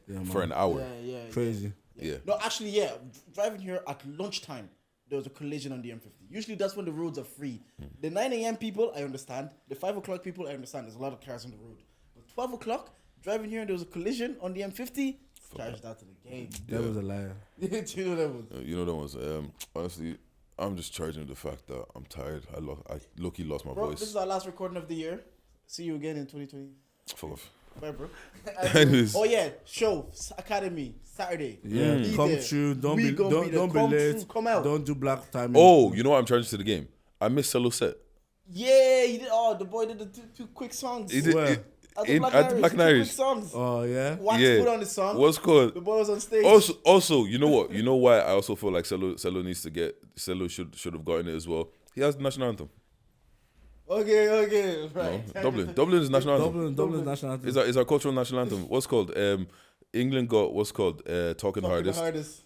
Yeah. Crazy. Yeah. No, actually, yeah. Driving here at lunchtime, there was a collision on the M50. Usually, that's when the roads are free. The 9 a.m. people, I understand. The 5 o'clock people, I understand. There's a lot of cars on the road. But 12 o'clock, driving here, and there was a collision on the M50. Charged out to the game. That was a liar. Do you know that was? You know that was. Honestly, I'm just charging the fact that I'm tired. I low-key lost my Bro, voice. this is our last recording of the year. See you again in 2020. Fuck off. Bye, bro. Anyways. Oh yeah, show Academy Saturday. Yeah, Be come there. true. Don't We be gonna be don't there. be Come late. through, come out. Don't do black time. Oh, you know what I'm charging to the game? I missed Cello set. Yeah, he did. Oh, the boy did the two quick songs. He did Where? At the Black and two Irish. quick songs. Oh yeah. Wax Yeah. put on the song. What's called? The boy was on stage. Also, you know what? You know why I also feel like Cello should have gotten it as well. He has the national anthem. Okay, right. No, Dublin is national anthem. Dublin's national anthem. It's our cultural national anthem. What's called? England got what's called talking hardest. The hardest.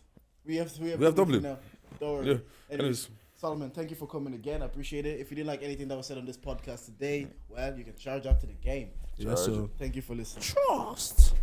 We have Dublin now. Don't worry. Yeah. Anyways, Solomon, thank you for coming again. I appreciate it. If you didn't like anything that was said on this podcast today, well, you can charge out to the game. Yes, sir. Thank you for listening. Trust.